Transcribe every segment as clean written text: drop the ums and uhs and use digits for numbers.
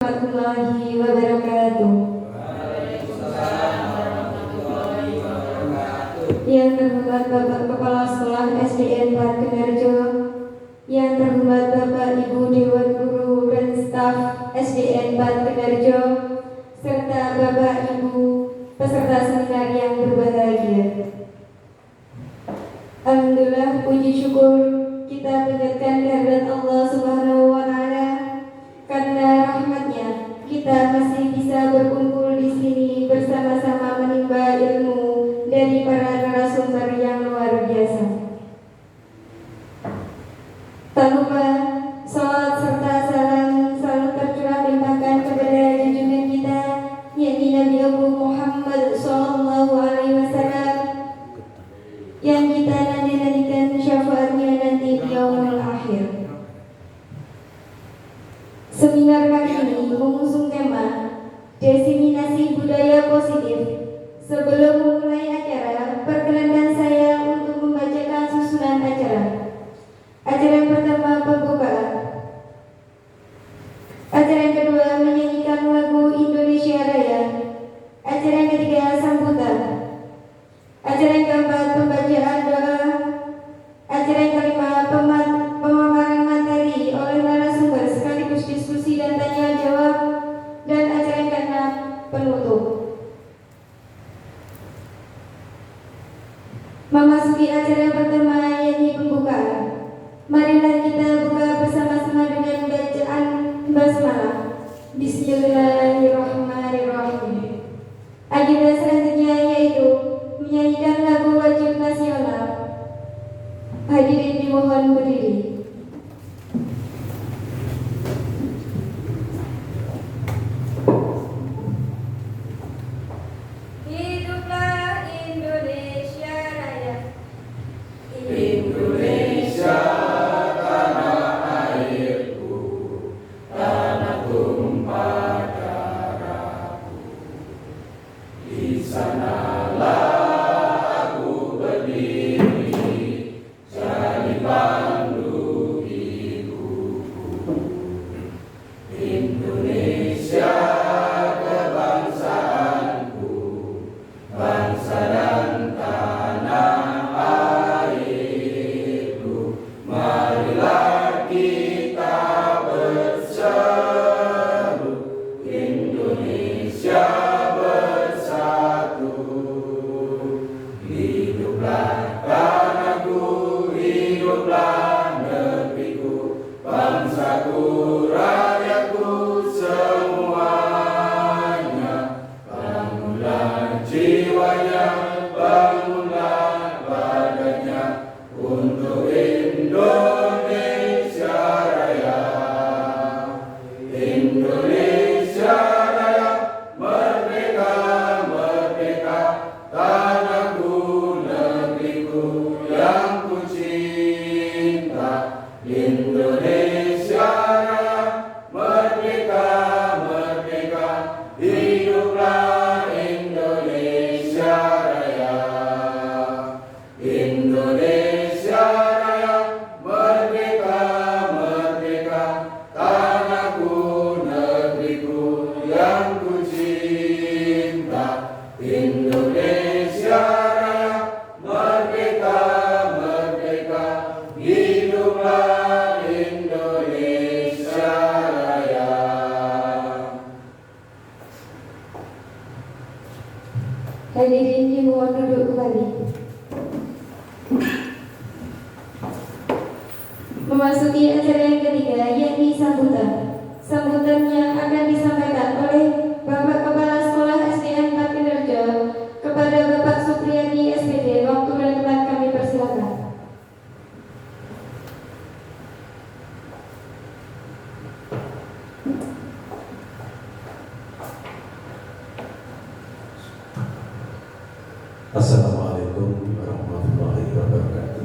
warahmatullahi wabarakatuh. Yang terhormat Bapak Kepala Sekolah SDN Parkenerjo, yang terhormat Bapak Ibu Dewan Guru dan staf SDN Parkenerjo, serta Bapak Ibu peserta seminar yang berbahagia. Alhamdulillah, puji syukur kita panjatkan kehadirat Allah Subhanahu wa Ta'ala. Karena rahmatnya kita masih bisa berkumpul di sini bersama-sama menimba ilmu dari para narasumber yang luar biasa. Tak lupa salat serta salam selalu tercurah limpahkan kepada junjungan kita, yakni Nabi Abu Muhammad SAW, yang kita nanti-nantikan syafaatnya nanti di yaumul akhir. Seminar kali ini mengusung tema diseminasi budaya positif. Sebelum memulai acara, perkenankan saya untuk membacakan susunan acara. Acara yang pertama pembukaan. Acara yang kedua menyanyikan lagu Indonesia Raya. Acara yang ketiga sambutan. Acara yang keempat pembacaan doa. Acara yang kelima pemaparan materi oleh narasumber sekaligus diskusi dan tanya jawab. Dan acara yang keenam penutup. Memasuki acara yang pertama, yakni pembukaan. Marilah kita buka bersama-sama dengan bacaan basmalah. Bismillahirrahmanirrahim. Agenda selanjutnya yaitu menyanyikan lagu wajib nasional. Hadirin dimohon berdiri. Hiduplah Indonesia Raya. Indonesia tanah airku, tanah tumpah darahku. Di sanalah aku berdiri, jadi pandu hidupku. Indonesia kebangsaanku, bangsa dan tanah airku. Marilah kita berseru, Indonesia bersatu. Hiduplah tanahku, hiduplah negeriku, bangsaku, rakyatku semuanya. Bangunlah jiwanya, bangunlah badannya untuk Indonesia Raya. Indonesia Raya, merdeka, merdeka, tanahku, negeriku yang ku cinta. Indonesia Raya, merdeka, merdeka, hiduplah Indonesia Raya. Indonesia Raya, merdeka, merdeka, tanahku, negeriku yang ku cinta. Indonesia Raya, merdeka, merdeka, hiduplah Indonesia Raya. Hadirin dimohon duduk kembali. Memasuki acara yang ketiga, yakni sambutan. Sambutannya akan disampaikan oleh Bapak Kepala Sekolah SDN Parkenerjo kepada Bapak Supriyadi SPD. Waktu dan tempat kami persilakan. Assalamualaikum warahmatullahi wabarakatuh.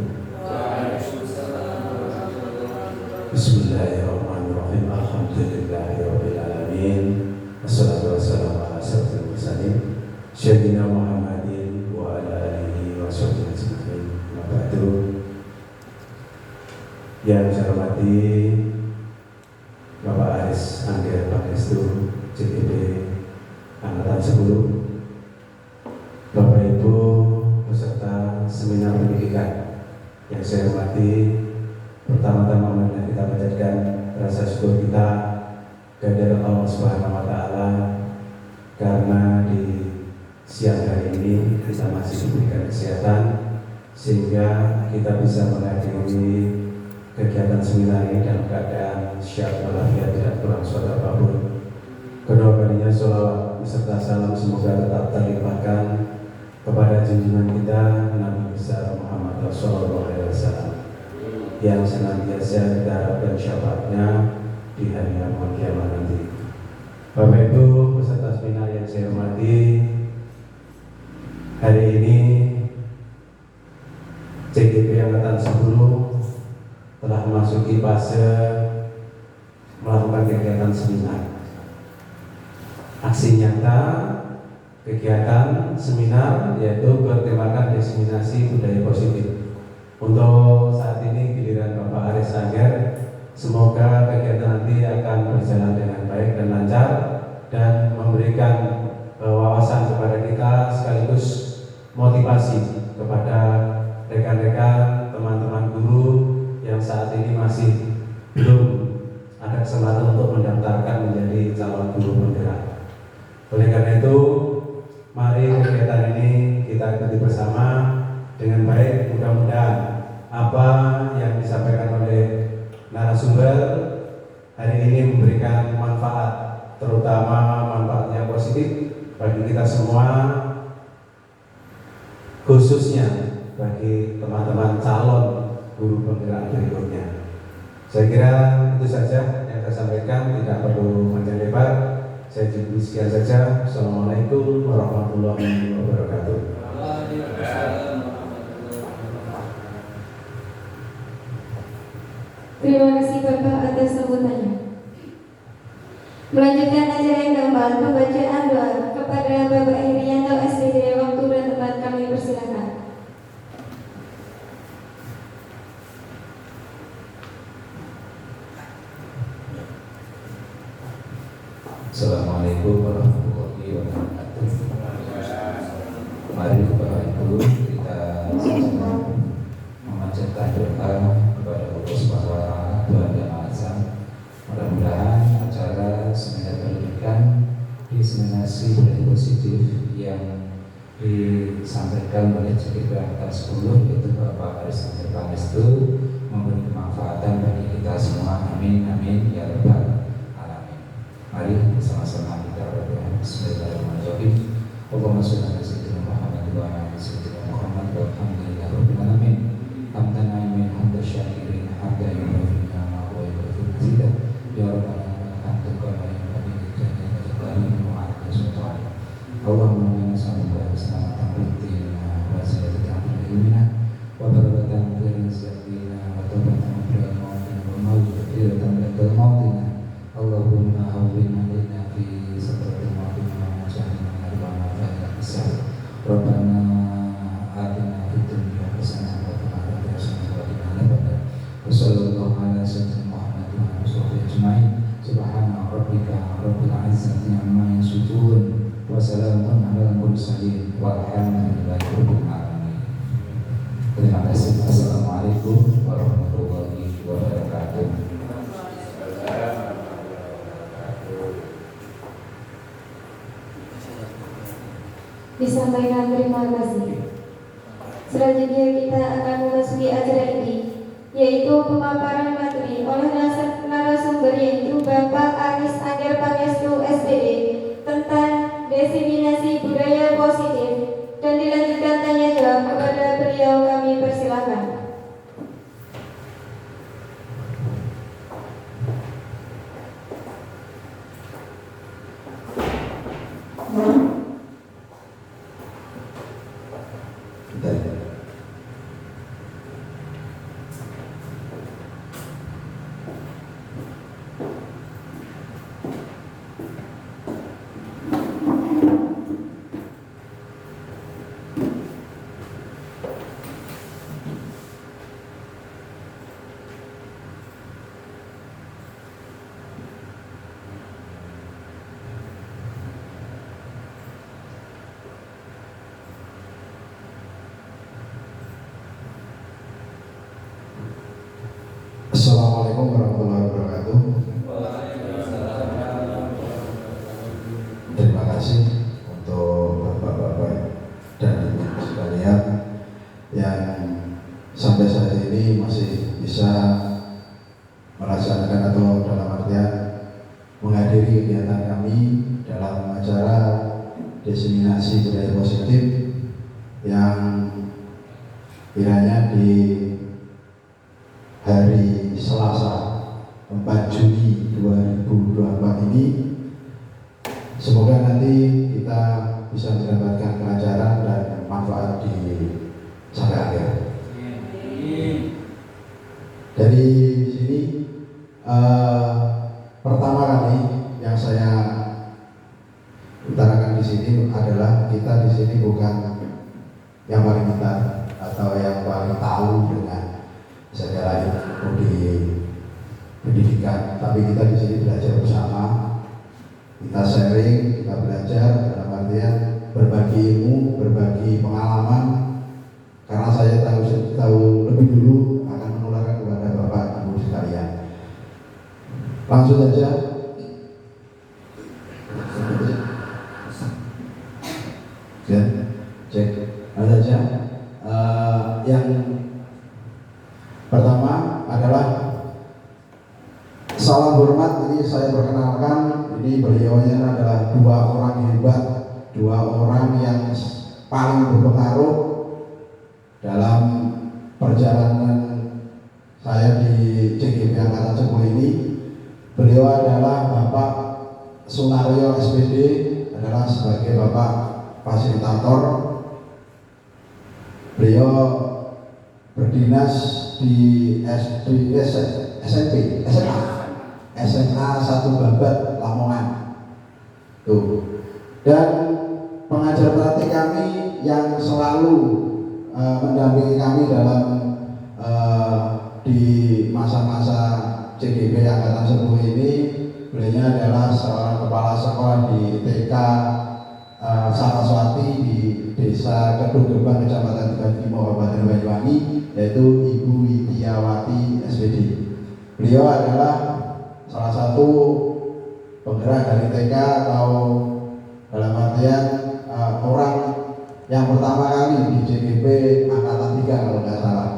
Bismillahirrahmanirrahim. Alhamdulillahirabbil alamin. Wassalatu wassalamu ala asyrofil mursalin sayyidina Muhammadin wa ala alihi wa sahbihi ajmain. Wa ba'du. Yang saya hormati Bapak Aris Angger Pangestu pendidikan. Yang saya hormati, pertama-tama marilah kita panjatkan rasa syukur kita kehadirat Allah Subhanahu wa Ta'ala karena di siang hari ini kita masih diberikan kesehatan sehingga kita bisa menghadiri kegiatan seminar ini dalam keadaan sehat walafiat, tidak kurang suatu apapun. Kedua kalinya sholawat beserta salam semoga tetap terlimpahkan kepada junjungan kita Nabi besar Muhammad SAW yang senantiasa kita harapkan syafaatnya di hari kiamat nanti. Bapak Ibu peserta seminar yang saya hormati, hari ini CGP Angkatan 10 telah memasuki fase melakukan kegiatan seminar. Aksi nyata kegiatan seminar yaitu bertemakan diseminasi budaya positif. Untuk saat ini giliran Bapak Aris Angger, semoga kegiatan nanti akan berjalan dengan baik dan lancar dan memberikan wawasan kepada kita sekaligus motivasi kepada rekan-rekan, teman-teman guru yang saat ini masih belum ada kesempatan untuk mendaftarkan menjadi calon guru penggerak. Oleh karena itu, mari kegiatan ini kita ikuti bersama dengan baik. Mudah-mudahan apa yang disampaikan oleh narasumber hari ini memberikan manfaat, terutama manfaatnya positif bagi kita semua, khususnya bagi teman-teman calon guru penggerak berikutnya. Saya kira itu saja yang saya sampaikan, tidak perlu panjang lebar. Saya cukup sekian saja. Assalamualaikum warahmatullahi wabarakatuh. Terima kasih Bapak atas sambutannya. Melanjutkan acara yang keempat, pembacaan doa kepada Bapak Herianto SPDD. Waktu dan tempat kami persilakan. Assalamualaikum warahmatullahi wabarakatuh. Mari Bapak Ibu kita sama-sama memanjatkan doa kepada Allah Subhanahu wa Ta'ala, Tuhan Yang Maha Esa. Mudah-mudahan acara seminar pendidikan diseminasi budaya positif yang disampaikan oleh CGP Angkatan 10 yaitu Bapak Aris Angger Pangestu memberi kemanfaatan bagi kita semua. Amin amin ya rabbal alamin. Mari bersama-sama kita berdoa. Bismillahirrahmanirrahim. Allahumma shalli ala sayyidina Muhammad wa ala ali sayyidina Muhammad walhamdulillahi rabbil alamin. Hamdan naimin hamdan syakirin hamdan yuwafi ni'amahu wa yukafi mazidah. Ya rabbana hamdan kama yanbaghi li jalali wajhika wa 'ala sultanik. Allahumma inna nas'aluka keselamatan fiddina wa ziyadatan ilmina wa barakatan fil rizqina wa tawbatan fil mautina wa maghfiratan ba'da mautina. Allahumma hawwin 'alaina fi sakratil mautina wa ja'alna narwana fa'ala hisab. Rabbana atina fid dunya hasanah wa fil akhirati hasanah wa qina adzabannar. Wa sallallahu ala sayyidina Muhammad wa ala alihi ajma'in. Subhana rabbika rabbil 'izzati 'amma yasifun wa salamun 'alal mursalin walhamdulillahi rabbil alamin. Terima kasih. Assalamualaikum warahmatullahi wabarakatuh. Disampaikan terima kasih. Selanjutnya kita akan memasuki acara ini, yaitu pemaparan materi oleh narasumber yaitu Bapak Aris Angger Pangestu SPD tentang diseminasi budaya positif, dan dilanjutkan tanya jawab kepada beliau. Kami persilakan. sampai saat ini masih bisa melaksanakan atau dalam artian menghadiri kegiatan kami dalam acara diseminasi budaya positif yang kiranya di hari Selasa 4 Juni 2024 ini semoga nanti kita bisa mendapatkan pelajaran dan manfaat di sampai akhir. Dari sini pertama kali yang saya utarakan di sini adalah kita di sini bukan yang paling pintar atau yang paling tahu dengan segala ilmu di pendidikan, tapi kita di sini belajar bersama, kita sharing, kita belajar dalam artian berbagi ilmu, berbagi pengalaman, karena saya tahu lebih dulu akan menularkan kepada Bapak Ibu sekalian. Langsung saja. Cek. Langsung saja. Yang pertama adalah salam hormat. Ini saya perkenalkan, ini beliaunya adalah dua orang hebat, dua orang yang paling berpengaruh dalam perjalanan saya di CGP Angkatan 10 ini. Beliau adalah Bapak Sunario SPD, adalah sebagai Bapak fasilitator. Beliau berdinas di SMA 1 Babat Lamongan. Tuh. Dan pengajar praktik kami yang selalu mendampingi kami dalam di masa-masa CGP Angkatan 10 ini, beliau adalah seorang kepala sekolah di TK Saraswati di Desa Kedung Gebang, Kecamatan Tibadimo, Kabupaten Banyuwangi, yaitu Ibu Widiawati SPD. Beliau adalah salah satu penggerak dari TK atau dalam artian orang yang pertama kali di CGP Angkatan 3 kalau nggak salah.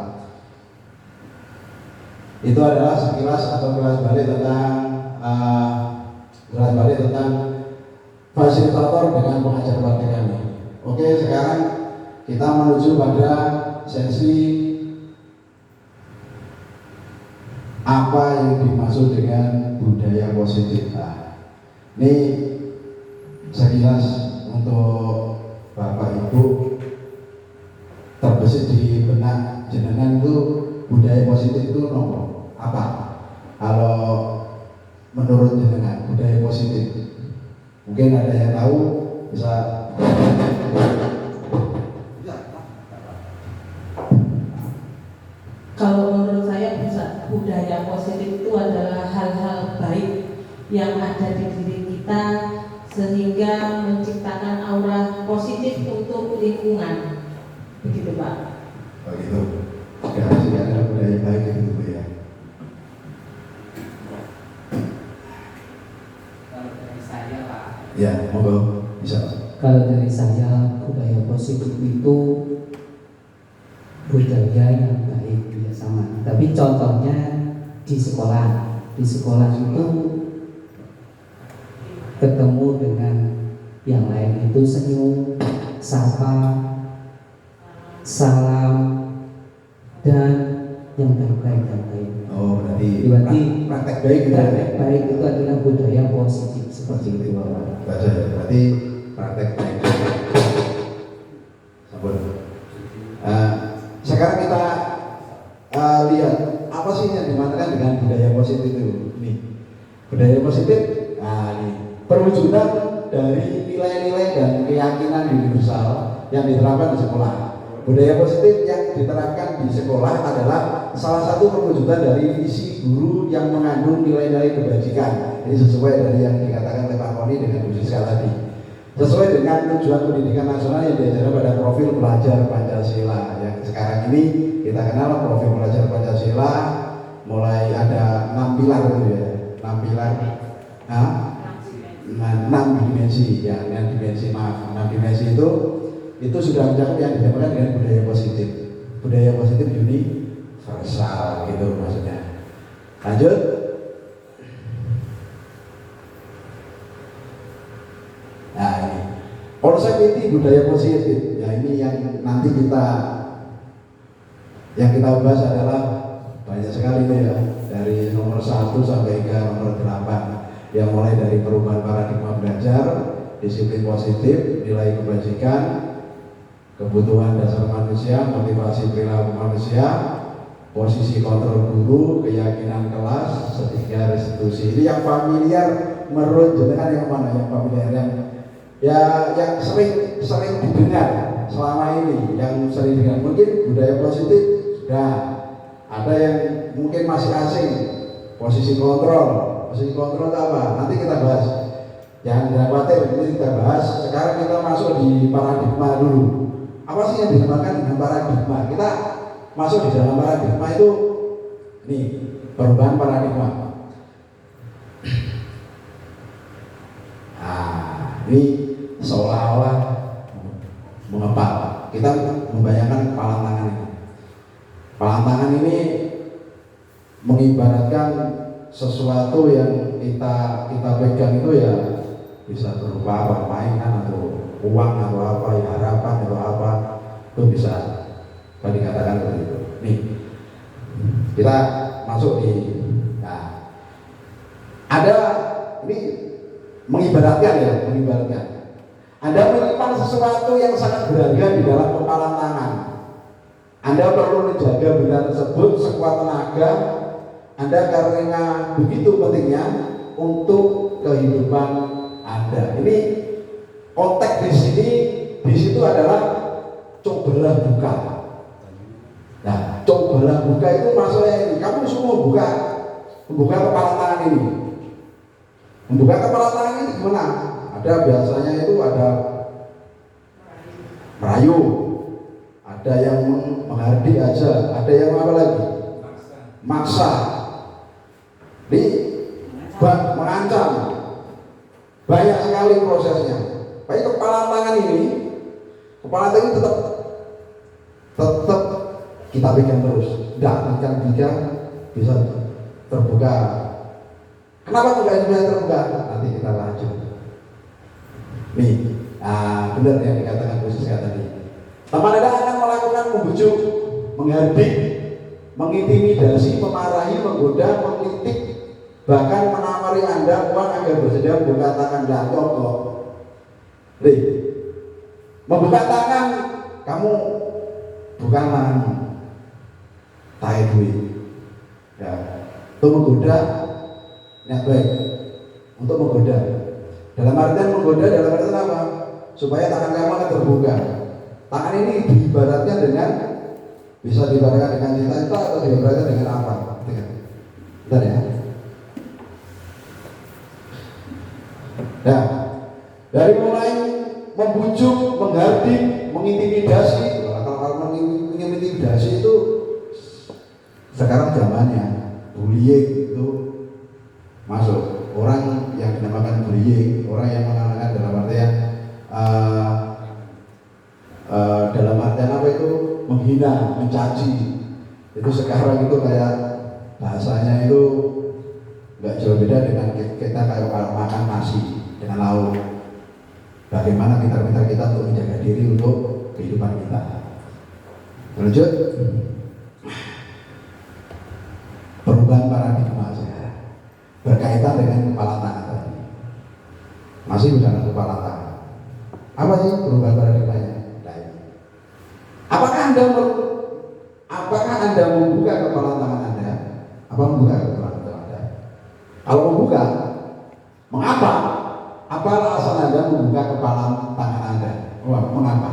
Itu adalah sekilas atau kilas balik tentang fasilitator dengan pengajar praktik kami. Oke, sekarang kita menuju pada sesi apa yang dimaksud dengan budaya positif. Nah, ini sekilas untuk Bapak Ibu terbesit di benak jenengan itu budaya positif itu nomor apa? Kalau menurut jenengan budaya positif, mungkin ada yang tahu bisa. Kalau menurut saya bisa, budaya positif itu adalah hal-hal baik yang ada di diri kita sehingga menciptakan aura positif untuk lingkungan. Begitu Pak. Begitu. Harus ada budaya baik itu Bu ya. Kalau dari saya Pak. Ya, monggo bisa. Kalau dari saya, budaya positif itu budaya yang baik ya sama. Tapi contohnya di sekolah. Di sekolah itu ketemu dengan yang lain itu senyum, sapa, salam, dan yang terbaik dan baik. Oh, berarti praktek baik gitu ya. Praktek baik itu adalah budaya positif seperti itu Bapak. Baca ya, berarti praktek baik. Sabar. Sekarang kita lihat apa sih yang dimaknakan dengan budaya positif itu. Nih, budaya positif. Nah, ini perwujudan dari nilai-nilai dan keyakinan universal yang diterapkan di sekolah. Budaya positif yang diterapkan di sekolah adalah salah satu perwujudan dari visi guru yang mengandung nilai-nilai kebajikan. Ini sesuai dari yang dikatakan oleh Pak Koni dengan Bu Siska tadi. Sesuai dengan tujuan pendidikan nasional yang diajarkan pada profil pelajar Pancasila. Yang sekarang ini kita kenal profil pelajar Pancasila, mulai ada 6 pilar itu ya. 6 pilar. 6 dimensi ya, 6 dimensi itu sudah mencakup yang dinamakan dengan budaya positif. budaya positif universal gitu maksudnya. Lanjut. Nah ini konsep inti budaya positif. Ya ini yang nanti kita bahas adalah banyak sekali nih ya, dari nomor 1 sampai ke nomor 8 yang mulai dari perubahan paradigma belajar, disiplin positif, nilai kebajikan, kebutuhan dasar manusia, motivasi perilaku manusia, posisi kontrol guru, keyakinan kelas, setiga restitusi. Ini yang familiar menurut jenengan yang mana? Yang familiar yang sering didengar selama ini, yang sering didengar. Mungkin budaya positif sudah ada, yang mungkin masih asing. Posisi kontrol itu apa? Nanti kita bahas. Jangan khawatir, ini kita bahas. Sekarang kita masuk di paradigma dulu. Apa sih yang dinamakan dengan paradigma? Kita masuk di dalam paradigma itu, nih perubahan paradigma. Nah, ini seolah-olah mengepal. Kita membayangkan kepala tangan ini. Kepala tangan ini mengibaratkan sesuatu yang kita pegang itu ya bisa berupa apa, mainan atau uang atau apa, ya harapan atau apa, itu bisa dikatakan seperti itu. Nih kita masuk di, nah ada ini mengibaratkan Anda menyimpan sesuatu yang sangat berharga di dalam kepalan tangan. Anda perlu menjaga benda tersebut sekuat tenaga Anda karena begitu pentingnya untuk kehidupan Anda. Ini konteks di situ adalah cobalah buka. Nah, cobalah buka itu maksudnya ini. Kamu semua membuka kepala tangan ini. Membuka kepala tangan ini gimana? Ada biasanya itu ada merayu, ada yang menghardik aja, ada yang apa lagi? Maksa. Mengancam. Banyak sekali prosesnya. Baik kepala tangan ini tetap kita pegang terus. Tidak bisa terbuka. Kenapa tidak bisa terbuka? Nanti kita lanjut. Nih, benar yang dikatakan khusus tadi. Teman Anda akan melakukan membujuk, menghardik, mengintimidasi, memarahi, menggoda, mengkritik, bahkan menawari Anda uang agar bersedia membuka tangan dan kok. Membuka tangan, kamu bukan tangan tahe duit. Ya, itu menggoda, niat baik untuk menggoda. Dalam artian menggoda dalam artian apa? Supaya tangan kamu akan terbuka. Tangan ini diibaratkan dengan, bisa diibaratkan dengan cita-cita atau diibaratkan dengan apa? Bentar ya. Nah, dari mulai membujuk, menghardik, mengintimidasi. Kalau mengintimidasi itu sekarang zamannya bullying itu masuk. Orang yang dinamakan bullying, orang yang mengatakan dalam artian apa itu, menghina, mencaci. Itu sekarang itu kayak bahasanya itu nggak jauh beda dengan kita kayak makan nasi dengan lauk. Bagaimana pintar-pintar kita untuk menjaga diri untuk kehidupan kita. Lanjut. Perubahan paradigma sekarang berkaitan dengan kepala tangan tadi. Masih dengan kepala tangan. Apa sih perubahan paradigmanya? Apakah Anda membuka kepala tangan Anda? Apa membuka kepala tangan Anda? Kalau membuka, mengapa? Apa alasan Anda membuka kepala tangan Anda? Mengapa?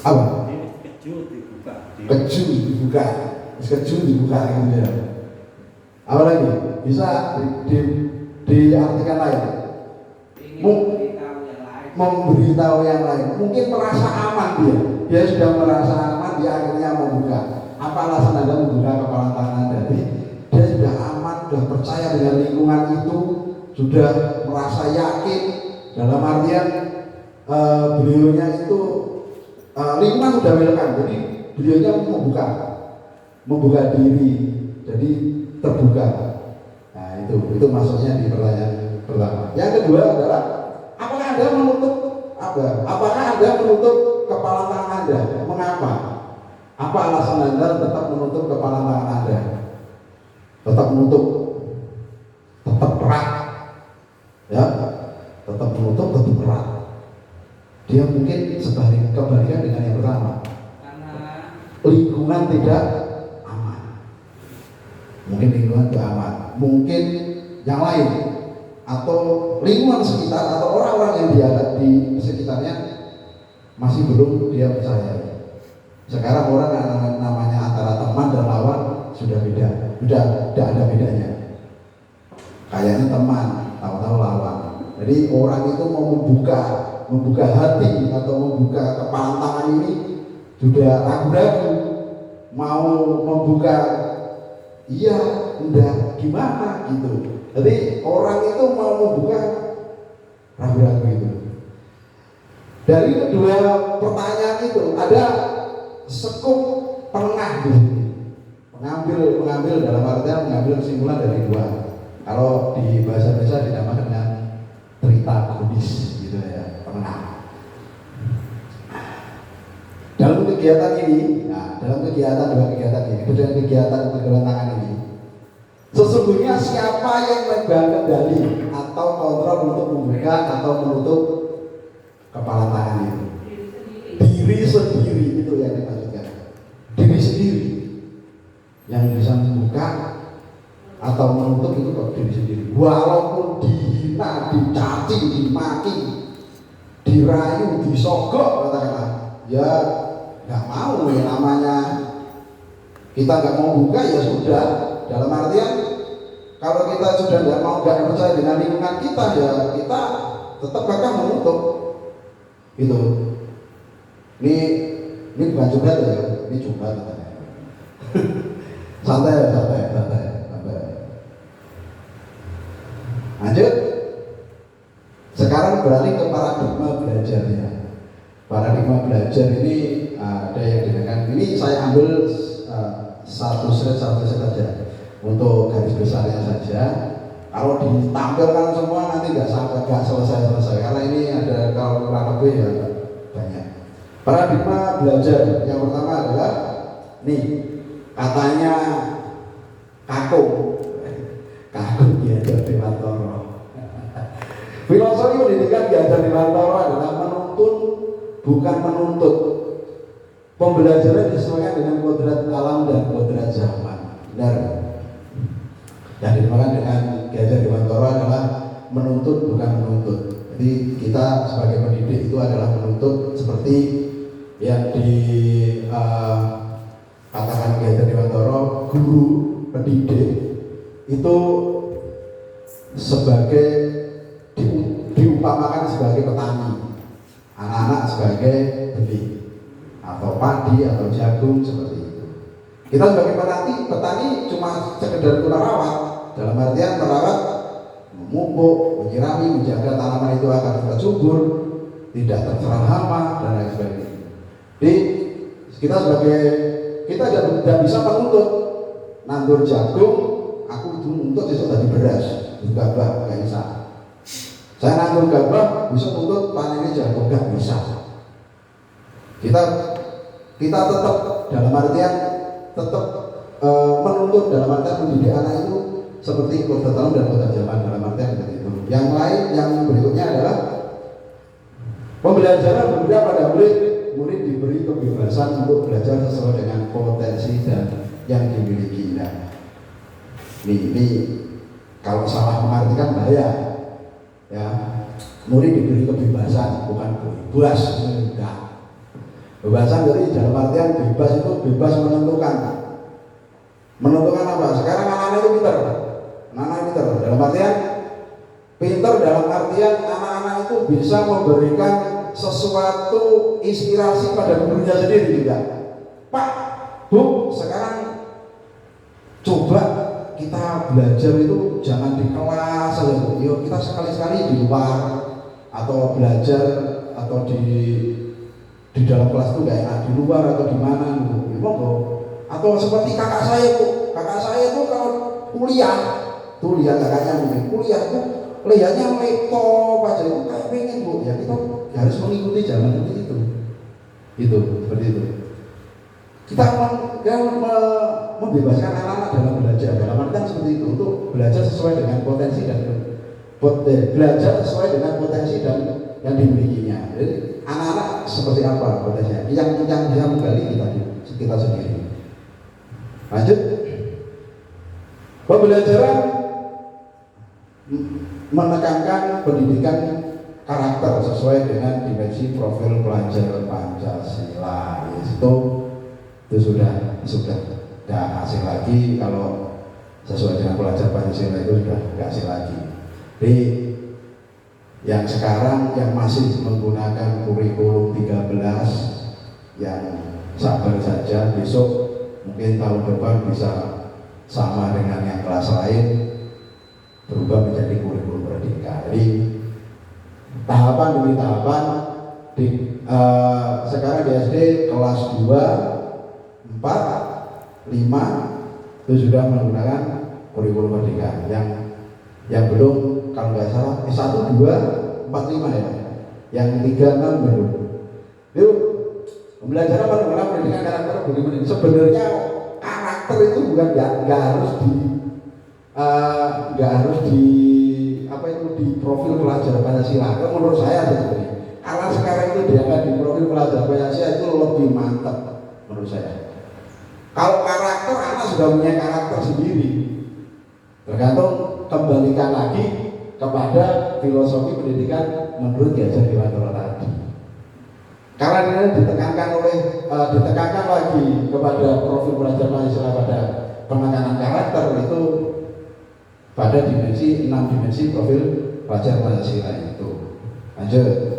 Apa? Keju dibuka. Keju dibuka gitu ya. Apa lagi? Bisa diartikan lain. Memberitahu yang lain. Mungkin merasa aman dia sudah merasa aman, dia akhirnya membuka. Apa alasan Anda membuka kepala tangan tadi? Dia sudah aman, sudah percaya dengan lingkungan itu, sudah merasa yakin. Dalam artian beliaunya itu lingkungan sudah welcome, jadi beliaunya membuka diri, jadi terbuka. Nah itu maksudnya di pertanyaan pertama. Yang kedua adalah apakah Anda menutup kepala tangan Anda? Mengapa? Apa alasan Anda tetap menutup kepala tangan Anda? Tetap menutup, tetap erat, ya, tetap menutup, tetap erat. Dia mungkin kebalikan dengan yang pertama. Karena Lingkungan tidak aman. Mungkin lingkungan tidak aman. Mungkin yang lain atau lingkungan sekitar atau orang-orang yang dia di sekitarnya masih belum dia percaya. Sekarang orang yang namanya antara teman dan lawan sudah beda, sudah tidak ada bedanya. Kayaknya teman, tahu-tahu lawan. Jadi orang itu mau membuka hati atau membuka kepala tangan ini sudah ragu-ragu, mau membuka iya, enggak, gimana gitu. Jadi orang itu mau membuka ragu-ragu itu. Dari kedua pertanyaan itu ada sekup penengah di sini. Mengambil dalam artian mengambil kesimpulan dari dua. Kalau di bahasa Indonesia dinamakan dengan tritagonis gitu ya, penengah. Dalam kegiatan ini, dalam dua kegiatan ini, kemudian kegiatan tangan ini, sesungguhnya siapa yang memegang kendali atau kontrol untuk membuka atau menutup kepala tangan itu? Diri sendiri, itu yang dimaksudkan. Diri sendiri yang bisa membuka atau menutup itu kok diri sendiri. Walaupun dihina, dicaci, dimaki, dirayu, disogok katakanlah, ya nggak mau ya, namanya kita nggak mau buka ya sudah. Dalam artian kalau kita sudah nggak percaya dengan lingkungan kita, ya kita tetap akan menutup itu. Ini bukan curhat ya, ini curhat katanya. santai. Lanjut. Sekarang beralih ke paradigma belajarnya. Paradigma belajar ini ada yang digunakan. Ini saya ambil satu slide saja untuk garis besarnya saja. Kalau ditampilkan semua nanti nggak selesai karena ini ada kalau kurang lebih ya banyak. Paradigma belajar yang pertama adalah nih katanya Kakung Diajar Dewantara. Filosofi pendidikan Diajar Dewantara adalah menuntun bukan menuntut. Pembelajaran disesuaikan dengan kodrat alam dan kodrat zaman. Benar. Yang dimaksud dengan Diajar Dewantara adalah menuntut bukan menuntut. Jadi kita sebagai pendidik itu adalah menuntut seperti yang katakan Diajar Dewantara, guru pendidik itu sebagai diumpamakan sebagai petani, anak-anak sebagai benih atau padi atau jagung seperti itu. Kita sebagai petani cuma sekedar merawat, dalam artian merawat, memupuk, menyirami, menjaga tanaman itu agar tetap subur, tidak terserang hama dan lain sebagainya. Jadi kita tidak bisa menuntut nandur jagung, aku itu nuntut besok tadi beras, gabah, nggak bisa. Saya nandur gabah, bisa nuntut panennya jagung, nggak bisa. Kita tetap dalam artian menuntut dalam artian mendidik anak itu seperti kodrat alam dan kodrat zaman dalam artian seperti itu. Yang lain, yang berikutnya adalah pembelajaran berbeda pada murid diberi kebebasan untuk belajar sesuai dengan potensi dan yang dimiliki. Nah, ini kalau salah mengartikan bahaya. Ya, murid diberi kebebasan bukan bebas. Enggak. Kebebasan dari dalam artian bebas itu bebas menentukan. Menentukan apa? Sekarang anak-anak itu pintar. Anak-anak pintar dalam artian pintar dalam artian anak-anak itu bisa memberikan sesuatu inspirasi pada gurunya sendiri juga. Pak, Bu, sekarang coba kita belajar itu jangan di kelas saja. Yuk kita sekali-sekali di luar atau belajar atau di di dalam kelas itu nggak enak, di luar atau di mana gitu, ya monggo. Atau seperti kakak saya Bu, kakak saya itu kalau kuliah tuh lihat kakaknya mungkin kuliah itu lihatnya laptop aja itu kayak pengen Bu, ya kita harus mengikuti zaman itu seperti itu. Kita membebaskan anak-anak dalam belajar, dalam artian seperti itu, untuk belajar sesuai dengan potensi dan belajar sesuai dengan potensi dan yang dimilikinya. Jadi anak-anak seperti apa potensinya, yang dia menggali kita sendiri. Lanjut, pembelajaran menekankan pendidikan karakter sesuai dengan dimensi profil pelajar Pancasila. Itu sudah tidak asing lagi. Kalau sesuai dengan pelajar Pancasila itu sudah tidak asing lagi. Jadi yang sekarang yang masih menggunakan kurikulum 13, yang sabar saja, besok mungkin tahun depan bisa sama dengan yang kelas lain, berubah menjadi kurikulum merdeka. Jadi tahapan demi tahapan sekarang di SD kelas 2, 4, 5 itu sudah menggunakan kurikulum merdeka. Yang belum, kalau nggak salah S1, 2, 4, 5 ya. Yang 3, 6 belum. Itu pembelajaran bagaimana pendidikan karakter bagaimana. Sebenarnya karakter itu bukan nggak harus di apa itu di profil pelajar Pancasila. Menurut saya sebenarnya karena sekarang itu diangkat di profil pelajar Pancasila itu lebih mantap menurut saya. Kalau karakter, anak sudah punya karakter sendiri. Tergantung, kembalikan lagi kepada filosofi pendidikan menurut Ki Hajar Dewantara tadi. Karena ini ditekankan lagi kepada profil pelajar Pancasila pada penekanan karakter itu pada dimensi 6 dimensi profil pelajar Pancasila itu. Lanjut.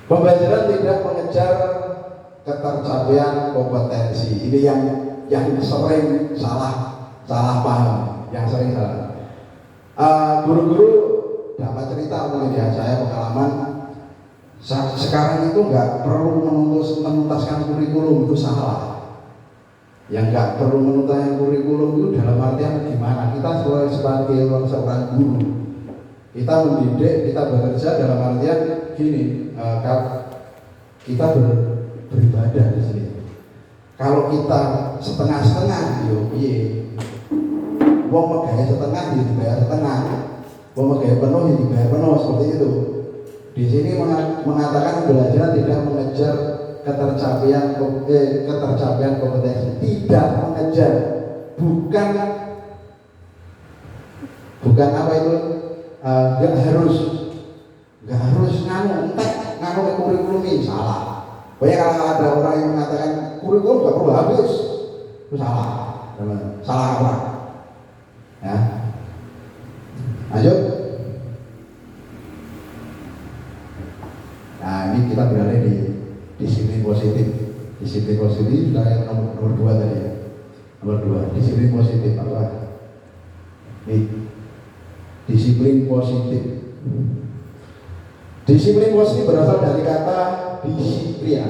Pembelajaran tidak mengejar ketercapaian kompetensi. Ini yang sering salah paham, yang sering salah. Guru-guru dapat cerita mungkin ya, saya pengalaman sekarang itu nggak perlu menuntaskan kurikulum, itu salah. Yang nggak perlu menuntaskan kurikulum itu dalam artian gimana? Kita sebagai seorang guru, kita mendidik, kita bekerja dalam artian gini, kita beribadah di sini. Kalau kita setengah-setengah, yo piye? Wong megawe setengah ya dibayar setengah, wong megawe penuh ya dibayar penuh, seperti itu. Di sini mengatakan belajar tidak mengejar ketercapaian kompetensi, tidak mengejar, bukan apa itu, nggak harus nganu kurikulum ini, salah. Pokoknya kalau ada orang yang mengatakan kurikulum nggak perlu habis, itu salah apa? Ya, lanjut. Nah, ini kita beralih di disiplin positif. Disiplin positif sudah yang nomor 2 tadi ya. Nomor 2, disiplin positif apa? Ini disiplin positif. Disiplin positif berasal dari kata disiplin,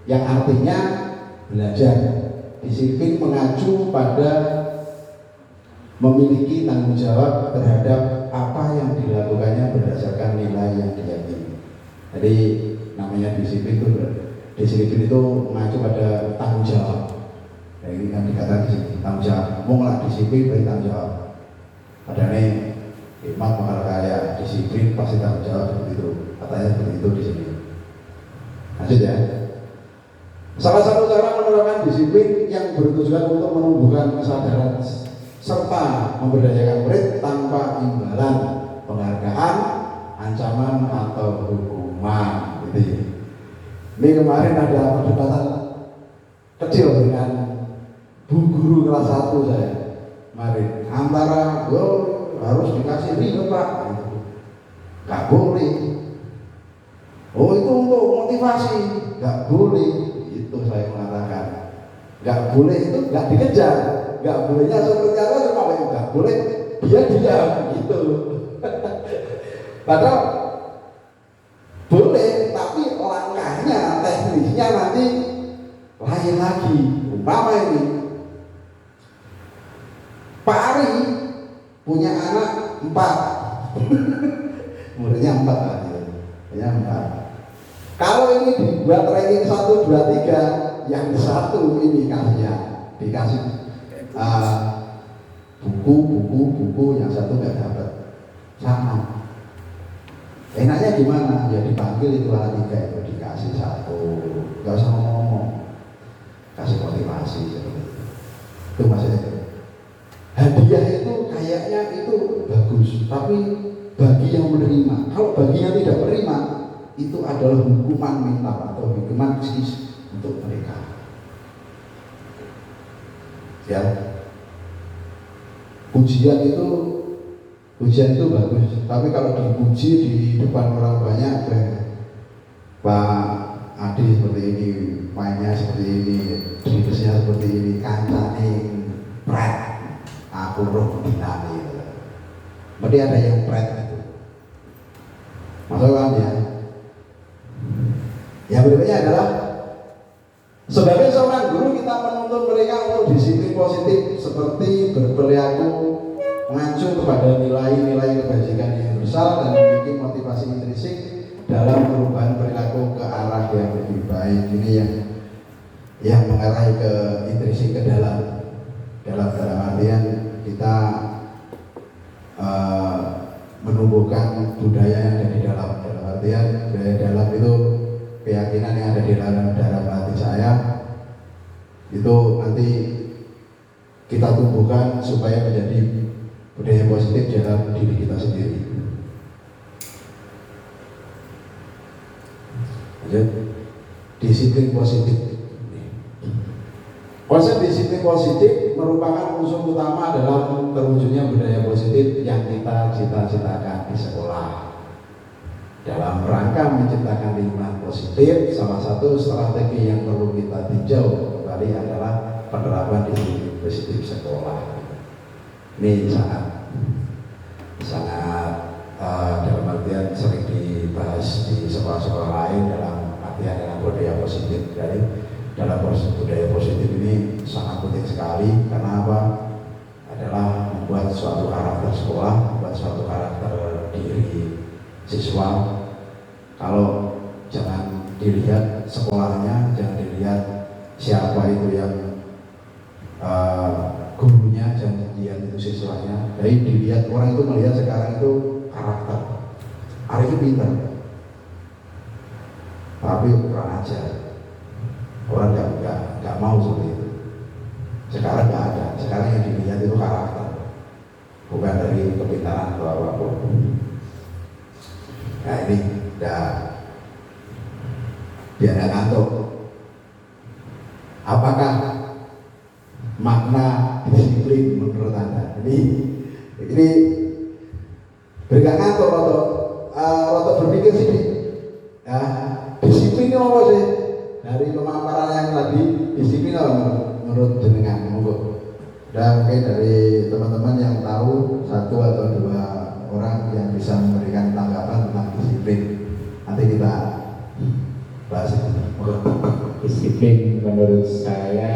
yang artinya belajar. Disiplin mengacu pada memiliki tanggung jawab terhadap apa yang dilakukannya berdasarkan nilai yang diyakini. Jadi namanya disiplin itu mengacu pada tanggung jawab. Nah, ini kan dikatakan di sini tanggung jawab. Mau ngelak disiplin beri tanggung jawab. Padahal Imam bakal kayak disiplin pasti tanggung jawab seperti itu. Katanya seperti itu di sini. Lanjut ya. Salah satu cara menerapkan disiplin yang bertujuan untuk menumbuhkan kesadaran serta memberdayakan murid tanpa imbalan, penghargaan, ancaman atau hukuman. Gitu. Ini kemarin ada perdebatan kecil dengan bu guru kelas 1 saya kemarin, antara harus dikasih ribet Pak, nggak boleh. Oh itu untuk motivasi, nggak boleh. Itu saya mengatakan nggak boleh, itu nggak dikejar. Nggak bolehnya seperti apa, cuma nggak boleh dia diam gitu. Padahal boleh, tapi langkahnya, teknisnya nanti lain lagi. Umpama ini Pak Ari punya anak 4 muridnya 4 tadi, punya 4. Kalau ini dibuat ranking 1, 2, 3, yang satu ini dikasih buku, yang satu nggak dapat. Sama. Enaknya gimana? Ya dipanggil itu anak 3 itu dikasih 1, nggak usah ngomong, kasih motivasi seperti itu. Itu maksudnya. Hadiah itu kayaknya itu bagus, tapi bagi yang menerima. Kalau bagi yang tidak menerima, itu adalah hukuman mental atau hukuman psikis untuk mereka. Ya, pujian itu bagus, tapi kalau dipuji di depan orang banyak, Pak Adi seperti ini, mainnya seperti ini, driblesnya seperti ini, kancane pret, aku roh dinami, berarti ada yang pret itu. Maksudnya ya. Yang berikutnya adalah sebagai seorang guru kita menuntut mereka untuk disiplin positif seperti berperilaku mengacu kepada nilai-nilai kebajikan universal dan memiliki motivasi intrinsik dalam perubahan perilaku ke arah yang lebih baik. Ini yang mengarah ke intrinsik ke dalam artian kita menumbuhkan budaya yang ada di dalam artian budaya dalam itu keyakinan yang ada di dalam hati saya itu nanti kita tumbuhkan supaya menjadi budaya positif dalam diri kita sendiri. Disiplin positif. Konsep disiplin positif merupakan unsur utama dalam terwujudnya budaya positif yang kita cita-citakan di sekolah. Dalam rangka menciptakan lingkungan positif, salah satu strategi yang perlu kita tinjau kembali adalah penerapan disiplin positif sekolah. Ini sangat dalam artian sering dibahas di sekolah-sekolah lain dalam artian dengan budaya positif. Jadi dalam budaya positif ini sangat penting sekali karena apa? Adalah membuat suatu karakter sekolah, membuat suatu karakter diri siswa. Kalau jangan dilihat sekolahnya, jangan dilihat siapa itu yang gurunya, jangan dilihat itu siswanya. Jadi dilihat orang itu melihat sekarang itu karakter. Hari itu pintar, tapi kurang ajar. Orang nggak mau seperti itu. Sekarang nggak ada. Sekarang yang dilihat itu karakter, bukan dari kepintaran atau apapun. Nah ini biar nggak ngantuk. Apakah makna disiplin menurut Anda? Ini berikan ngantuk atau berpikir sih. Ya, disiplin itu apa sih? Dari pemaparan yang tadi disiplin menurut jenengan, monggo. Dan mungkin dari teman-teman yang tahu 1 atau 2 orang yang bisa memberikan tanggapan tentang disiplin. Nanti kita bahas itu. Disiplin menurut saya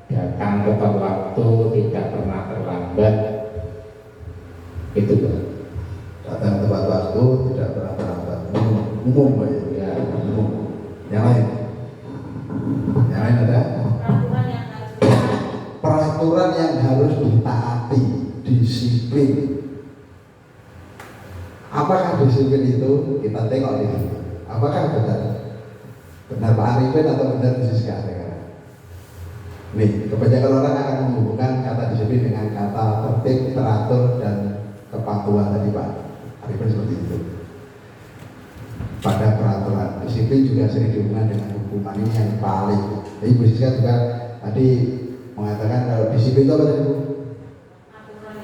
datang tepat waktu, tidak pernah terlambat. Itu Pak. Datang tepat waktu, tidak pernah terlambat. Umum Pak ya. Umum. Yang lain? Yang lain ada? Peraturan yang harus ditaati, disiplin. Apakah disiplin itu? Kita tengok di sini. Apakah benar Pak Arifin atau benar Siska? Nih, kebanyakan orang akan menghubungkan kata disiplin dengan kata tertib, teratur, dan kepatuhan tadi Pak Arifin seperti itu. Pada peraturan, disiplin juga sering dihubungkan dengan hukuman. Ini yang paling. Jadi Bu Siska juga tadi mengatakan kalau disiplin itu apa tadi Bu?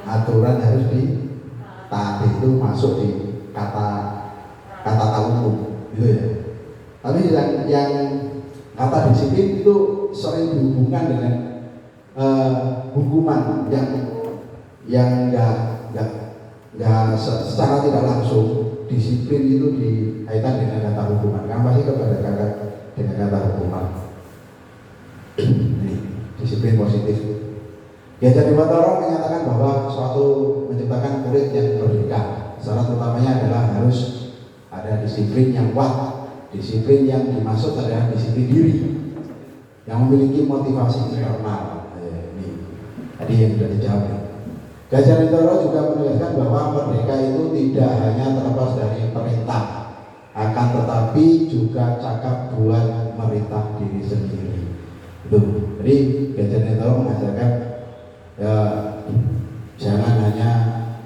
Aturan harus ditaati, itu masuk di kata umum, gitu ya. Tapi yang kata disiplin itu sering dihubungkan dengan hukuman yang secara tidak langsung disiplin itu dikaitan dengan kata hukuman, kan pasti kepada dengan kata hukuman. Ini disiplin positif. Ki Hajar Dewantara menyatakan bahwa suatu menciptakan murid yang merdeka, syarat utamanya adalah harus ada disiplin yang kuat. Disiplin yang dimaksud adalah disiplin diri yang memiliki motivasi internal. Ini tadi yang sudah dijawab. Ki Hajar Dewantara juga menegaskan bahwa merdeka itu tidak hanya terlepas dari perintah, akan tetapi juga cakap buat merintah diri sendiri. Itu. Jadi Ki Hajar Dewantara mengajarkan ya, jangan hanya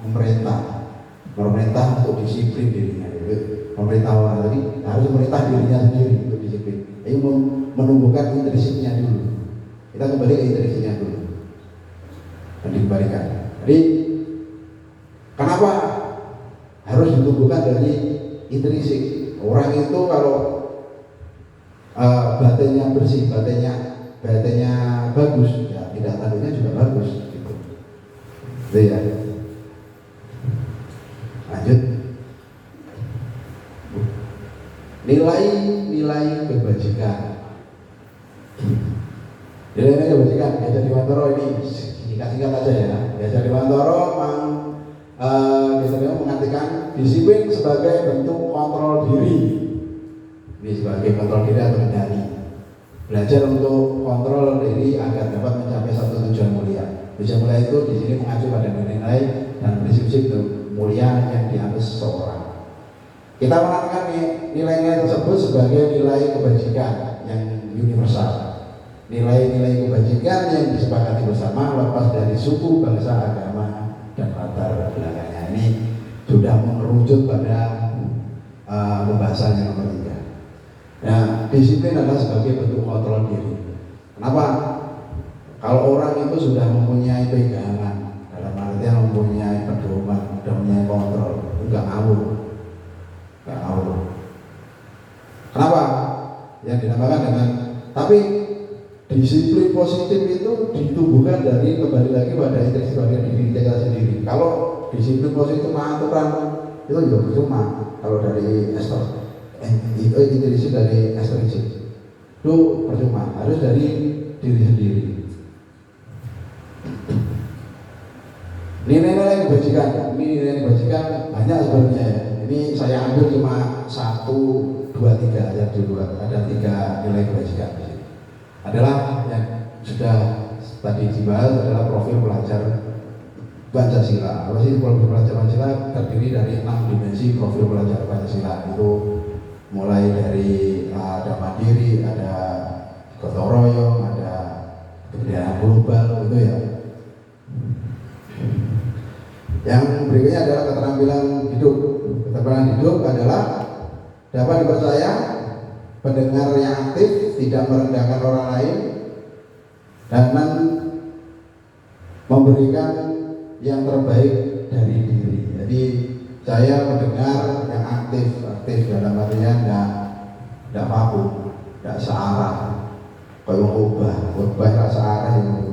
memerintah untuk disiplin dirinya. Pemerintah orang tadi harus memerintah dirinya sendiri untuk disiplin. Ini menumbuhkan intrinsiknya dulu. Kita kembali ke intrinsiknya dulu dan dikembalikan. Jadi kenapa harus ditumbuhkan dari intrinsik? Orang itu kalau batinnya bersih, batinnya bagus, ya tidak tanduknya juga bagus. Gitu. Itu ya. Lanjut. Nilai kebajikan. Nilai kebajikan Ki Hajar Dewantara ini singkat-singkat aja ya. Ki Hajar Dewantara mengartikan disiplin sebagai bentuk kontrol diri. Ini sebagai kontrol diri atau kendali. Belajar untuk kontrol diri agar dapat mencapai satu tujuan mulia. Tujuan mulia itu di sini mengacu pada nilai dan prinsip-prinsip mulia yang dianut seseorang. Kita menarikkan nilai-nilai tersebut sebagai nilai kebajikan yang universal. Nilai-nilai kebajikan yang disepakati bersama lepas dari suku, bangsa, agama, dan latar belakangnya. Ini sudah merujuk pada pembahasan yang nomor 3. Nah, disiplin adalah sebagai bentuk kontrol diri. Kenapa? Kalau orang itu sudah mempunyai pegangan, dalam artian mempunyai pedoman, sudah mempunyai kontrol, enggak ngawur. Kenapa? Yang dinamakan dengan tapi disiplin positif itu ditumbuhkan dari kembali lagi pada intrinsik bagian diri kita sendiri. Kalau disiplin positif aturan itu juga percuma. Kalau dari intrinsik dari ekstrinsik itu percuma. Harus dari diri sendiri. Nilai-nilai kebajikan, banyak sebenarnya. Ini saya ambil cuma 1, 2, 3 aja dulu. Ada 3 nilai kebajikan. Adalah yang sudah tadi dibahas adalah profil pelajar Pancasila. Apa sih profil pelajar Pancasila? Terdiri dari 6 dimensi profil pelajar Pancasila. Itu mulai dari ada mandiri, ada gotong royong, ada kebudayaan global, itu ya. Yang berikutnya adalah keterampilan hidup. Keterampilan hidup adalah dapat dipercaya, pendengar yang aktif, tidak merendahkan orang lain, dan memberikan yang terbaik dari diri. Jadi saya mendengar yang aktif dalam artian tidak vakum, tidak searah, kayak khotbah searah yang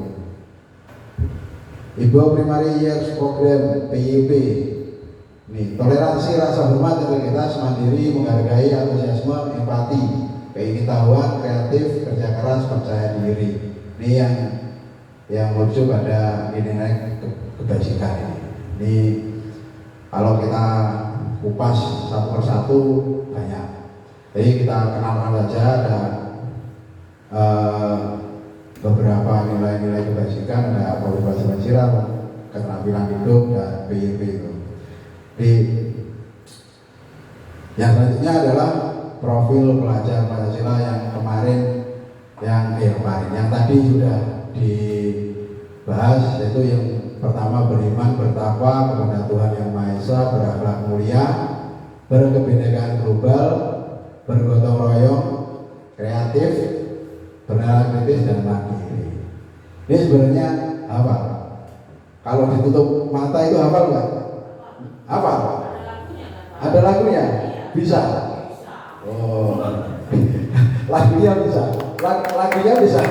Ibu Primary Years Program PYP. Nih, toleransi, rasa hormat, integritas, mandiri, menghargai, antusiasme, empati, keingintahuan, kreatif, kerja keras, percaya diri. Ini yang muncul pada nilai kebajikan ini. Ini kalau kita kupas satu persatu banyak. Jadi kita kenalkan saja ada beberapa nilai-nilai kebajikan, ada kualitas Pancasila, keterampilan hidup, dan PYP itu. Di yang selanjutnya adalah profil pelajar Pancasila yang yang tadi sudah dibahas, yaitu yang pertama beriman, bertakwa kepada Tuhan Yang Maha Esa, berakhlak mulia, berkebinekaan global, bergotong royong, kreatif, bernalar kritis, dan mandiri. Ini sebenarnya hafal. Kalau ditutup mata itu hafal nggak? Hafal. Ada lagunya? Bisa. Oh, lagunya bisa. Lagunya bisa.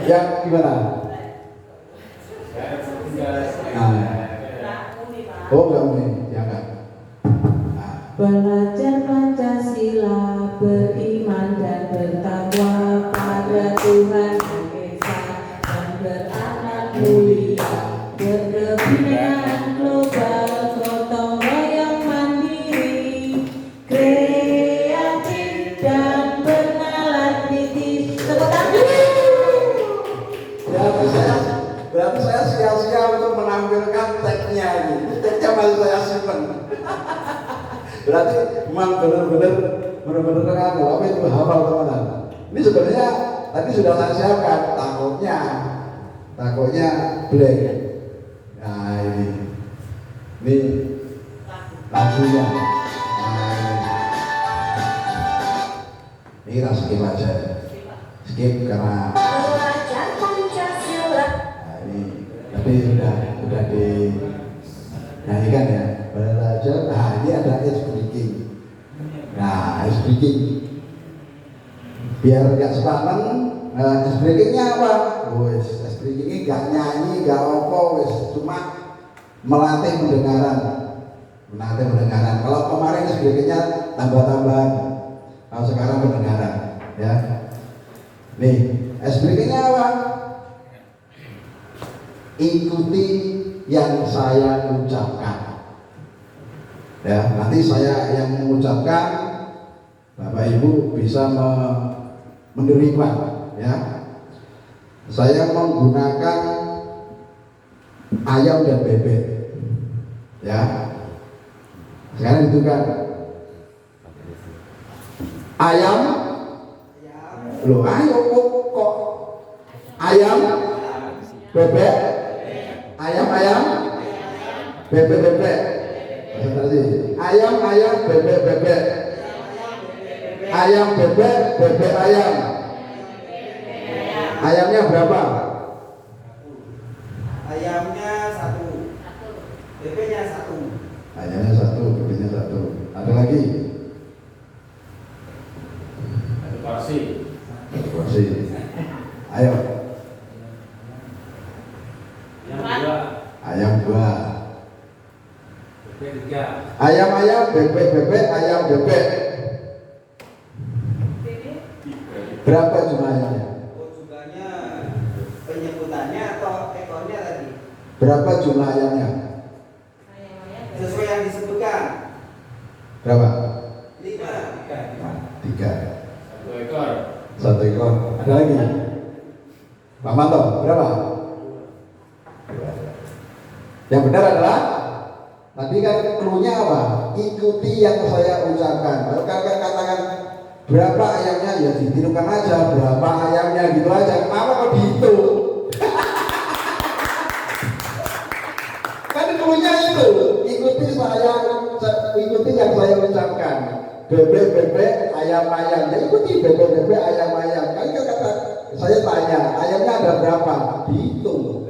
Yang gimana? Oh enggak boleh, jangan. Belajar Pancasila, beriman dan bertakwa pada Tuhan Yang Esa dan beranak mulia, berkebinekaan global, gotong royong mandiri, kreatif dan bernalar kritis. Tepuk tangan. Berarti saya sia-sia untuk menampilkan teksnya ini. Teksnya masih saya simpan. Berarti memang benar-benar aku apa itu hafal teman-teman. Ini sebenarnya tadi sudah saya siapkan, takutnya blank. Nah ini lagunya. Nah ini kita skip aja, skip karena Belajar Pancasila. nah, ini tadi sudah dinyanyikan ya. Belajar. Nah ini ada ice breaking. Nah ice breaking biar nggak sepaneng. Ice breakingnya apa? Wes ice breaking ini nggak nyanyi, nggak apa, wes cuma melatih pendengaran. Kalau kemarin ice breakingnya tambah-tambahan, kalau sekarang pendengaran, ya. Nih ice breakingnya apa? Ikuti yang saya ucapkan. Ya, nanti saya yang mengucapkan, Bapak Ibu bisa menerima, ya. Saya menggunakan ayam dan bebek, ya. Sekarang itu kan ayam, loh, ayo kok ayam, bebek, ayam, bebek. Ayam, bebek. Ayam, bebek, ayam. Ayamnya berapa? Ayamnya 1, bebeknya 1. Ayamnya 1, bebeknya 1. Ada lagi? Satu porsi. Ayo. Ayam 2. Ayam, bebek, ayam, bebek. Berapa jumlahnya? Oh, jumlahnya penyebutannya atau ekornya tadi? Berapa jumlah ayamnya? Sesuai yang disebutkan. Berapa? 5. 3. 1 ekor. 1 ekor. Ada lagi? Pak Manto, berapa? Yang benar adalah tadi kan clue-nya apa? Ikuti yang saya ucapkan. Kalau kalian katakan berapa ayamnya, ya ditirukan aja. Berapa ayamnya gitu aja. Kenapa kok dihitung? Kan clue-nya itu. Ikuti yang saya ucapkan. Bebek, ayam. Ya ikuti bebek, ayam. Kalian kata saya tanya, ayamnya ada berapa? Dihitung.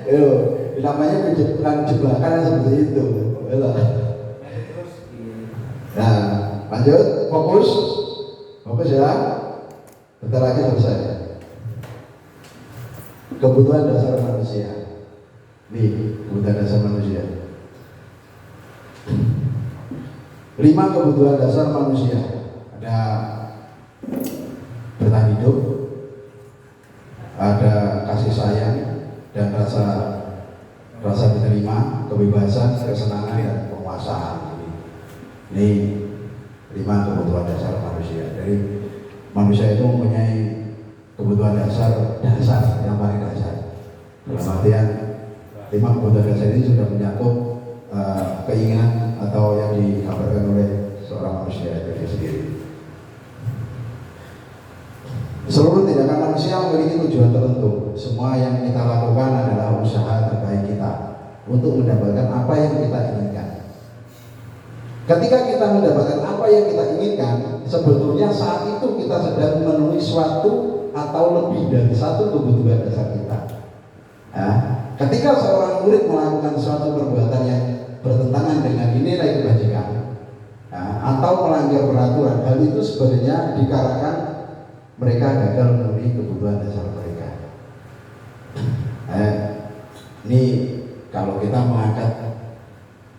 Yo, namanya jebakan seperti itu. Nah, lanjut, fokus ya. Bentar lagi selesai. Kebutuhan dasar manusia. Nih, kebutuhan dasar manusia. 5 kebutuhan dasar manusia. Ada bertahan hidup, ada kasih sayang dan rasa diterima, kebebasan, kesenangan dan penguasaan. Ini 5 kebutuhan dasar manusia. Jadi manusia itu mempunyai kebutuhan dasar yang paling dasar. Dalam artian 5 kebutuhan dasar ini sudah menyangkut keinginan atau yang dikabarkan oleh seorang manusia itu sendiri. Seluruh tindakan manusia memiliki tujuan tertentu. Semua yang kita lakukan adalah usaha terbaik kita untuk mendapatkan apa yang kita inginkan. Ketika kita mendapatkan apa yang kita inginkan, sebetulnya saat itu kita sedang memenuhi suatu atau lebih dari satu kebutuhan dasar kita. Ya, ketika seorang murid melakukan suatu perbuatan yang bertentangan dengan nilai kebajikan, ya, atau melanggar peraturan, hal itu sebenarnya dikarenakan mereka gagal memenuhi memenuhi kebutuhan dasar mereka. Ini kalau kita mengangkat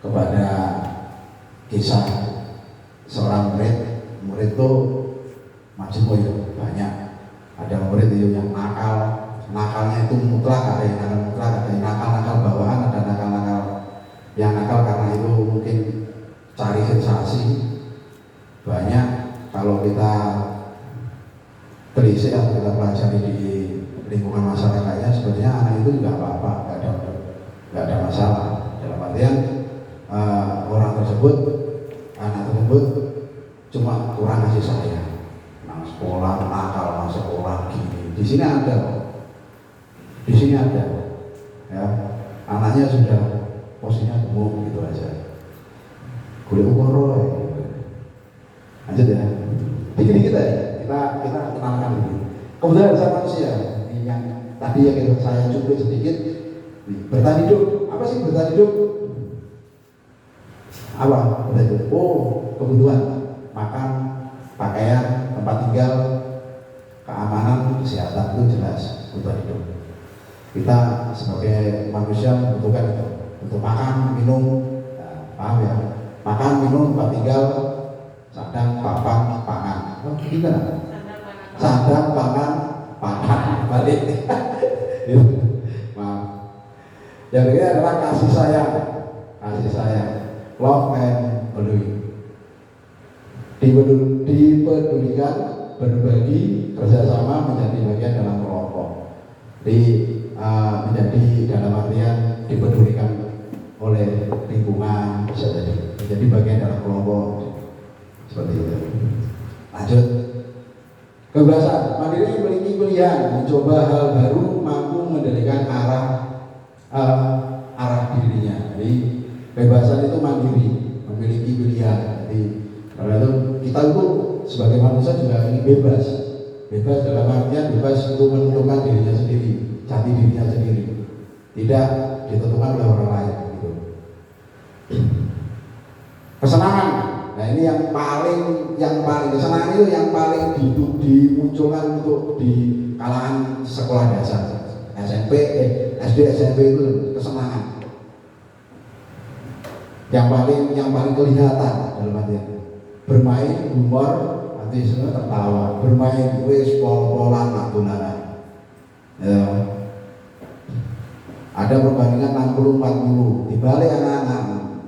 kepada kisah seorang murid itu macam ya banyak. Ada murid itu yang nakalnya itu mutlak, ada yang nakal mutlak, ada yang nakal bawaan, ada nakal yang nakal karena itu mungkin cari sensasi. Banyak kalau kita telisik atau kita pelajari di lingkungan masyarakatnya, sebenarnya anak itu nggak apa-apa, nggak ada masalah. Dalam artian orang tersebut, anak tersebut cuma kurang kasih sayang. Nang sekolah nakal, nang sekolah gini. Di sini ada, ya. Anaknya sudah posisinya gemuk gitu aja. Kulit ukoro, lanjut ya. Dikit-dikit ya, kita kenalkan dulu. Kebetulan saya manusia, ini yang tadi yang saya cuplik sedikit. Bertahan hidup, apa sih bertahan hidup? Apa? Bertahan hidup. Oh, kebutuhan makan, pakaian, tempat tinggal, keamanan, kesehatan itu jelas kebutuhan hidup. Kita sebagai manusia membutuhkan itu untuk makan, minum, nah, paham ya? Makan, minum, tempat tinggal, sadang, papan, pangan. Oh, gimana? Sadang, pangan, papan, balik. Maaf. Yang ini adalah kasih sayang, love and believe. Dipedulikan, berbagi, kerjasama menjadi bagian dalam kelompok. Menjadi dalam artian dipedulikan oleh lingkungan, bisa jadi bagian dalam kelompok seperti itu. Lanjut. Kebebasan, mandiri memiliki pilihan, mencoba hal baru, mampu mengendalikan arah dirinya. Jadi kebebasan itu mandiri, memiliki pilihan. Jadi karena itu kita itu sebagai manusia juga ingin bebas dalam artian bebas untuk menentukan dirinya sendiri, jati dirinya sendiri, tidak ditentukan oleh orang lain. Gitu. Kesenangan, nah ini yang paling kesenangan itu yang paling dimunculkan untuk di kalangan sekolah dasar, SMP, SD, SMP itu kesenangan. Yang paling kelihatan dalam artian bermain, humor, nanti semua tertawa, bermain wis pol-polan nabulan. Ya. Ada perbandingan 60-40 dibalik anak-anak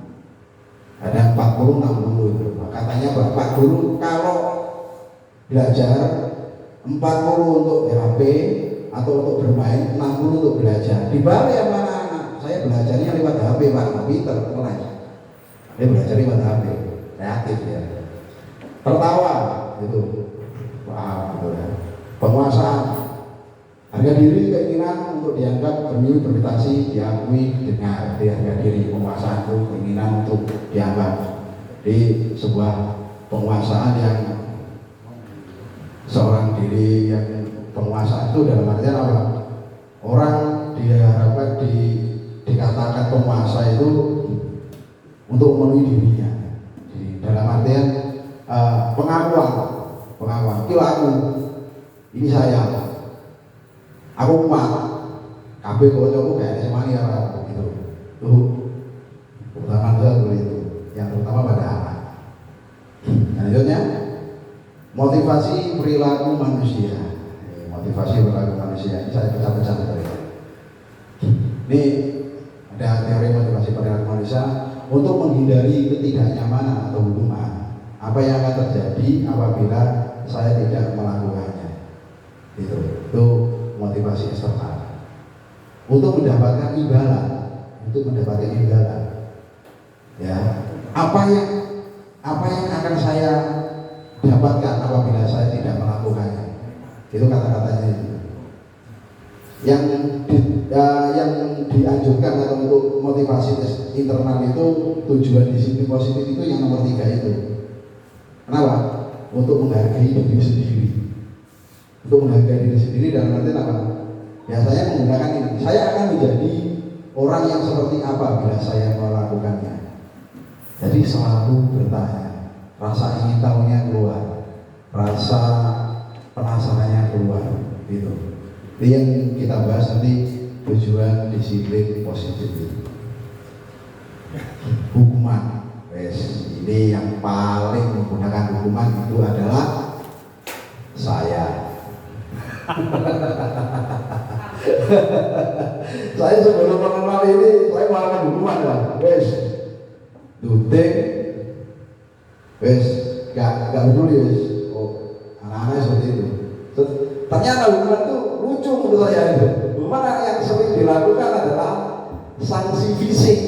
ada 40-60 itu. Katanya bapak dulu kalau belajar 40 untuk HP atau untuk bermain, 60 untuk belajar. Dibalik sama anak-anak, saya belajarnya lewat HP pak, pinter, mulai. Saya belajar lewat HP, kreatif ya. Tertawa itu, wah gitu ya. Penguasaan, harga diri, keinginan untuk dianggap bermimpi, berprestasi, diakui, didengar, harga diri, penguasaan itu keinginan untuk dianggap di sebuah penguasaan yang seorang diri yang penguasaan itu dalam artian apa? Orang diharapkan dikatakan penguasa itu untuk memenuhi dirinya. Jadi dalam artian pengakuan. Kilo aku, ini saya. Aku kuat. Kabeh kocokku kayak semani apa gitu. Tuh. Utama seperti itu. Yang terutama pada anak. Selanjutnya motivasi perilaku manusia. Motivasi perilaku manusia. Ini saya pecah-pecah tadi. Ini ada teori motivasi perilaku manusia untuk menghindari ketidaknyamanan atau hubungan. Apa yang akan terjadi apabila saya tidak melakukannya? Itu motivasi eksternal. Untuk mendapatkan imbalan, ya. Apa yang akan saya dapatkan apabila saya tidak melakukannya? Itu kata-katanya itu. Yang dianjurkan atau untuk motivasi internal itu tujuan disiplin positif itu yang nomor 3 itu. Kenapa? Untuk menghargai diri sendiri. Untuk menghargai diri sendiri dalam arti apa? Ya saya menggunakan ini. Saya akan menjadi orang yang seperti apa bila saya melakukannya. Jadi selalu bertanya, rasa ingin tahunya keluar, rasa penasarannya keluar. Gitu. Ini yang kita bahas nanti tujuan disiplin positif itu. Hukuman, ini yang paling menggunakan hukuman itu adalah saya. Saya sebelum mengenal ini, saya melakukan hukuman lah. Tuting, gak peduli Oh, anak-anak seperti itu. Ternyata hukuman itu lucu menurut saya itu. Hukuman yang sering dilakukan adalah sanksi fisik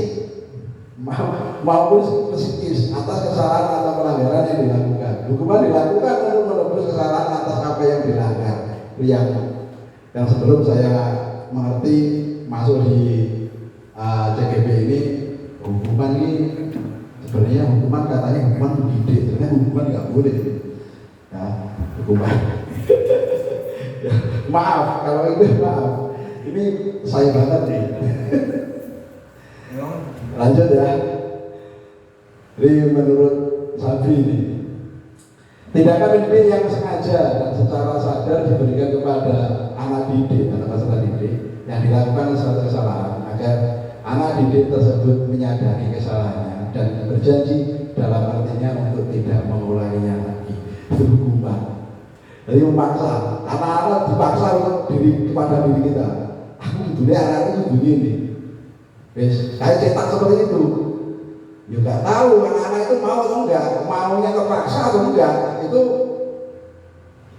maupun psikis atas kesalahan atau pelanggaran yang dilakukan. Hukuman dilakukan untuk menebus kesalahan atas apa yang dilanggar. Yang sebelum saya mengerti masuk di CGB ini, hukuman ini sebenarnya hukuman katanya hukuman mendidik, sebenarnya hukuman nggak boleh. Ya, hukuman. Maaf kalau itu maaf. Ini saya banget nih. Lanjut ya. Jadi menurut Sabri ini, tindakan pendidik yang sengaja dan secara sadar diberikan kepada anak didik atau peserta didik yang dilakukan suatu kesalahan agar anak didik tersebut menyadari kesalahannya dan berjanji dalam artinya untuk tidak mengulanginya lagi. Itu hukuman. Jadi memaksa, anak-anak dipaksa untuk kepada diri kita. Aku dunia anak itu begini. Saya cetak seperti itu. Ya nggak tahu anak-anak itu mau atau enggak, maunya terpaksa atau enggak. Itu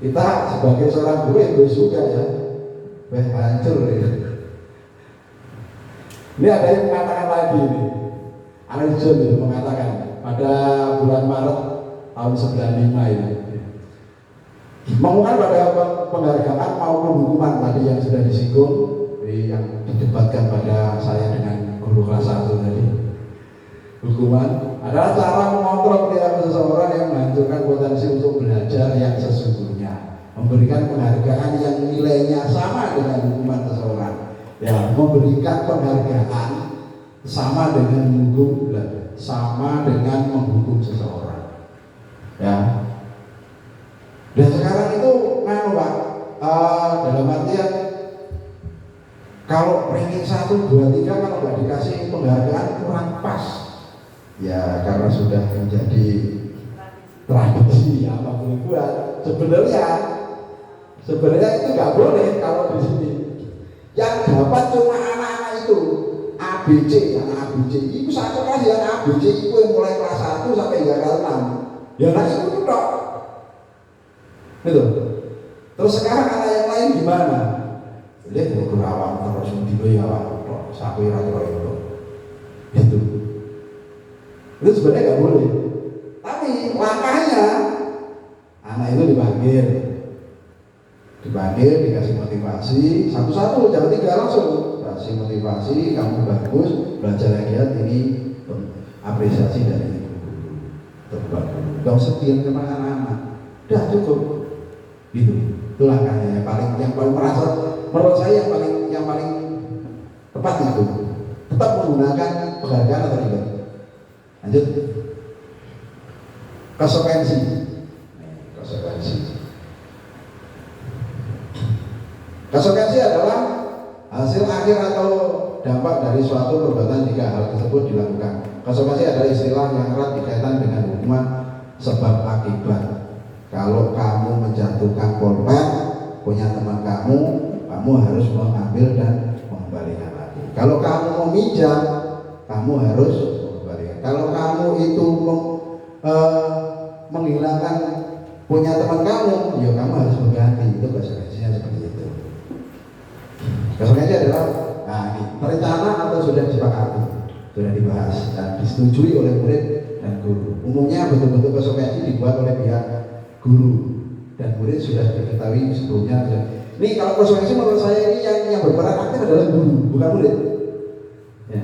kita sebagai seorang guru egois juga ya. Hancur ya. Ini ada yang mengatakan lagi ini. Anak John itu mengatakan pada bulan Maret tahun 95 ini. Mengumumkan pada penghargaan maupun hukuman tadi yang sudah disinggung, yang didebatkan pada saya dengan guru kelas 1 tadi. Hukuman adalah cara mengontrol perilaku seseorang yang menghancurkan potensi untuk belajar yang sesungguhnya, memberikan penghargaan yang nilainya sama dengan hukuman seseorang, ya, memberikan penghargaan sama dengan menghukum seseorang, ya. Dan sekarang itu Pak, dalam artian kalau ranking 1, 2, 3 kalau nggak dikasih penghargaan kurang pas. Ya karena sudah menjadi tradisi apa boleh buat. Sebenarnya itu nggak boleh kalau di sini. Yang dapat cuma anak-anak itu ABC, anak ABC. Itu satu kelas yang ABC itu yang mulai kelas 1 sampai hingga kelas 6. Ya anak itu dok. Gitu. Terus sekarang anak yang lain gimana? Lihat guru awam terus dulu ya awam, sampai rata itu. Itu sebenarnya nggak boleh. Tapi langkahnya anak itu dipanggil, dikasih motivasi satu-satu, jangan 3 langsung. Kasih motivasi, kamu bagus, belajar lagi ini apresiasi dari ibu guru. Gak usah bilang sama anak-anak, udah cukup. Gitu. Itu langkahnya yang paling merasa, menurut saya yang paling tepat itu. Tetap menggunakan penghargaan atau tidak. Lanjut. Konsekuensi. Konsekuensi adalah hasil akhir atau dampak dari suatu perbuatan jika hal tersebut dilakukan. Konsekuensi adalah istilah yang erat dikaitkan dengan hukuman sebab akibat. Kalau kamu menjatuhkan korban punya teman kamu harus mengambil dan mengembalikan lagi. Kalau kamu meminjam, kamu harus mengembalikan. Kalau kamu itu menghilangkan punya teman kamu, ya kamu harus mengganti. Itu konsekuensinya seperti itu. Konsekuensi adalah ini terencana atau sudah disepakati, sudah dibahas dan disetujui oleh murid dan guru. Umumnya bentuk-bentuk konsekuensi dibuat oleh pihak guru dan murid sudah diketahui sebelumnya. Ini kalau konsekuensi menurut saya ini yang berperan aktif adalah guru, bukan murid. Ya.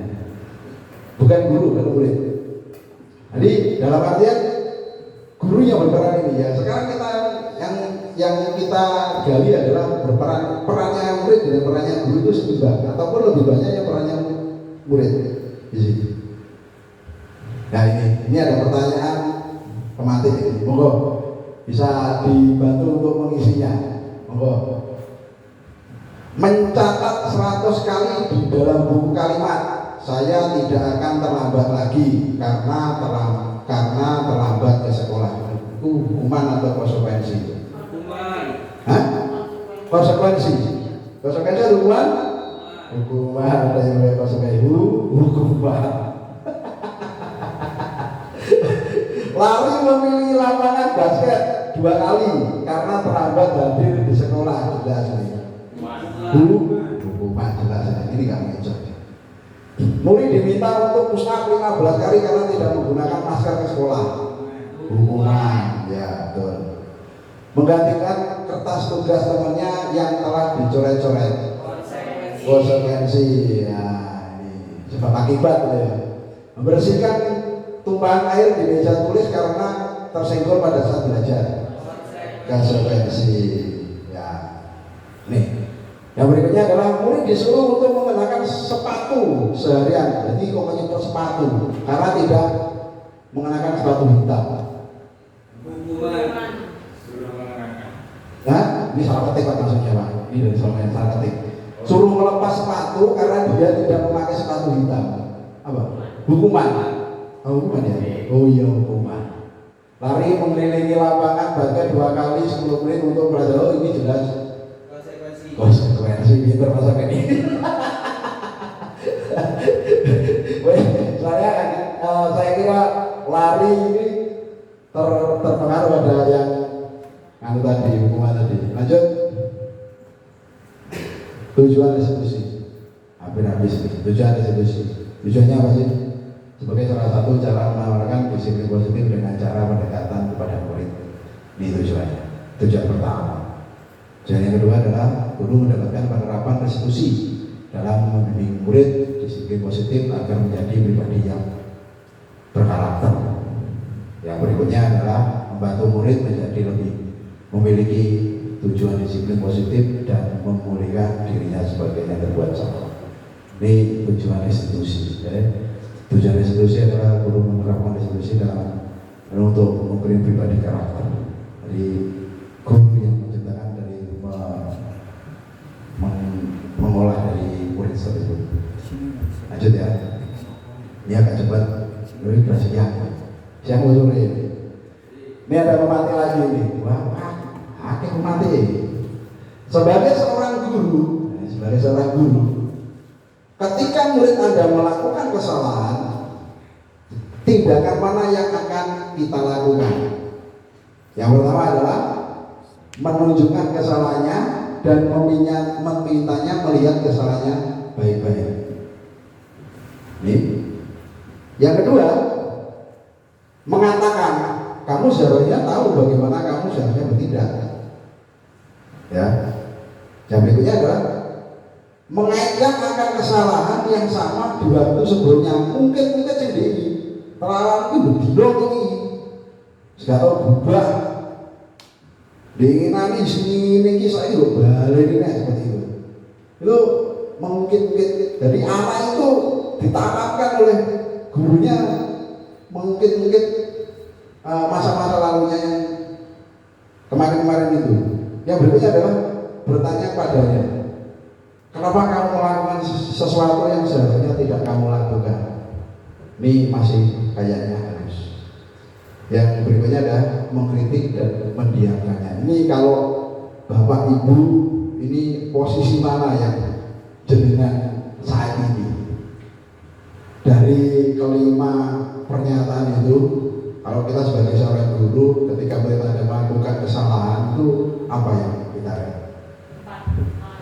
Bukan guru, bukan murid. Jadi dalam artian guru yang berperan ini ya. Sekarang kita yang kita gali adalah perannya murid dan perannya guru itu seimbang ataupun lebih banyak yang perannya murid di sini. Nah ini ada pertanyaan pematik ini. Monggo bisa dibantu untuk mengisinya. Monggo. mencatat 100 kali di dalam buku kalimat, saya tidak akan terlambat lagi karena terlambat ke sekolah. Itu hukuman atau konsekuensi? Hukuman. Hah? Konsekuensi. Konsekuensi atau hukuman? Hukuman. Ada yang namanya konsekuensi. Hukuman. Lari memilih lapangan basket 2 kali karena terlambat hadir di sekolah, jelas ini. Hukuman jelas ini nggak ngecek. Murid diminta untuk push up 15 kali karena tidak menggunakan masker ke sekolah. Hukuman, ya betul. Menggantikan kertas tugas temannya yang telah dicoret-coret. Konsekuensi. Ya, ini sebab akibat ya. Membersihkan tumpahan air di meja tulis karena tersenggol pada saat belajar. Konsekuensi. Ya. Nih. Yang berikutnya adalah murid disuruh untuk mengenakan sepatu seharian. Jadi kok menyebut sepatu karena tidak mengenakan sepatu hitam. Hukuman. Nah, ini salah ketik Pak maksudnya Pak. Ini dari soalnya salah ketik. Suruh melepas sepatu karena dia tidak memakai sepatu hitam. Apa? Hukuman. Oh, hukuman ya? Oh iya hukuman. Lari mengelilingi lapangan basket 2 kali 10 menit untuk belajar. Oh ini jelas konsekuensi gitu masa ini. Saya kira lari ini terpengaruh ada yang tadi hukuman tadi. Lanjut. Tujuan eksekusi hampir habis nih. Tujuan eksekusi. Tujuannya apa sih? Sebagai salah satu cara menawarkan disiplin positif dengan cara pendekatan kepada murid. Ini tujuannya. Tujuan pertama. Tujuan yang kedua adalah guru mendapatkan penerapan restitusi dalam membimbing murid disiplin positif agar menjadi pribadi yang berkarakter. Yang berikutnya adalah membantu murid menjadi lebih memiliki tujuan disiplin positif dan memulihkan dirinya sebagai yang terbuat salah. Ini tujuan restitusi. Tujuan restitusi adalah guru menerapkan restitusi dalam untuk memberi pribadi karakter. Jadi guru yang menciptakan dari mengolah dari murid tersebut. Lanjut ya. Ini agak cepat. Ini sudah siang sore ini. Ini ada pemati lagi nih. Wah, pemati. Sebagai seorang guru, ketika murid Anda melakukan kesalahan, tindakan mana yang akan kita lakukan? Yang pertama adalah menunjukkan kesalahannya dan memintanya melihat kesalahannya baik-baik. Nih. Yang kedua, mengatakan kamu seharusnya tahu bagaimana kamu seharusnya bertindak. Ya. Yang berikutnya adalah mengaitkan akan kesalahan yang sama di waktu sebelumnya. Mungkin jadi terlalu berdilong ini sudah tahu berubah dengan ini kisah itu balik ini seperti itu mungkin dari arah itu ditanamkan oleh gurunya mungkin masa-masa lalunya yang kemarin-kemarin itu. Yang berikutnya adalah bertanya padanya, kenapa kamu melakukan sesuatu yang seharusnya tidak kamu lakukan? Ini masih kayaknya harus. Yang berikutnya adalah mengkritik dan mendiamkannya. Ini kalau Bapak Ibu ini posisi mana yang jenengan saat ini? Dari kelima pernyataan itu, kalau kita sebagai seorang guru ketika kita ada melakukan kesalahan itu apa yang kita?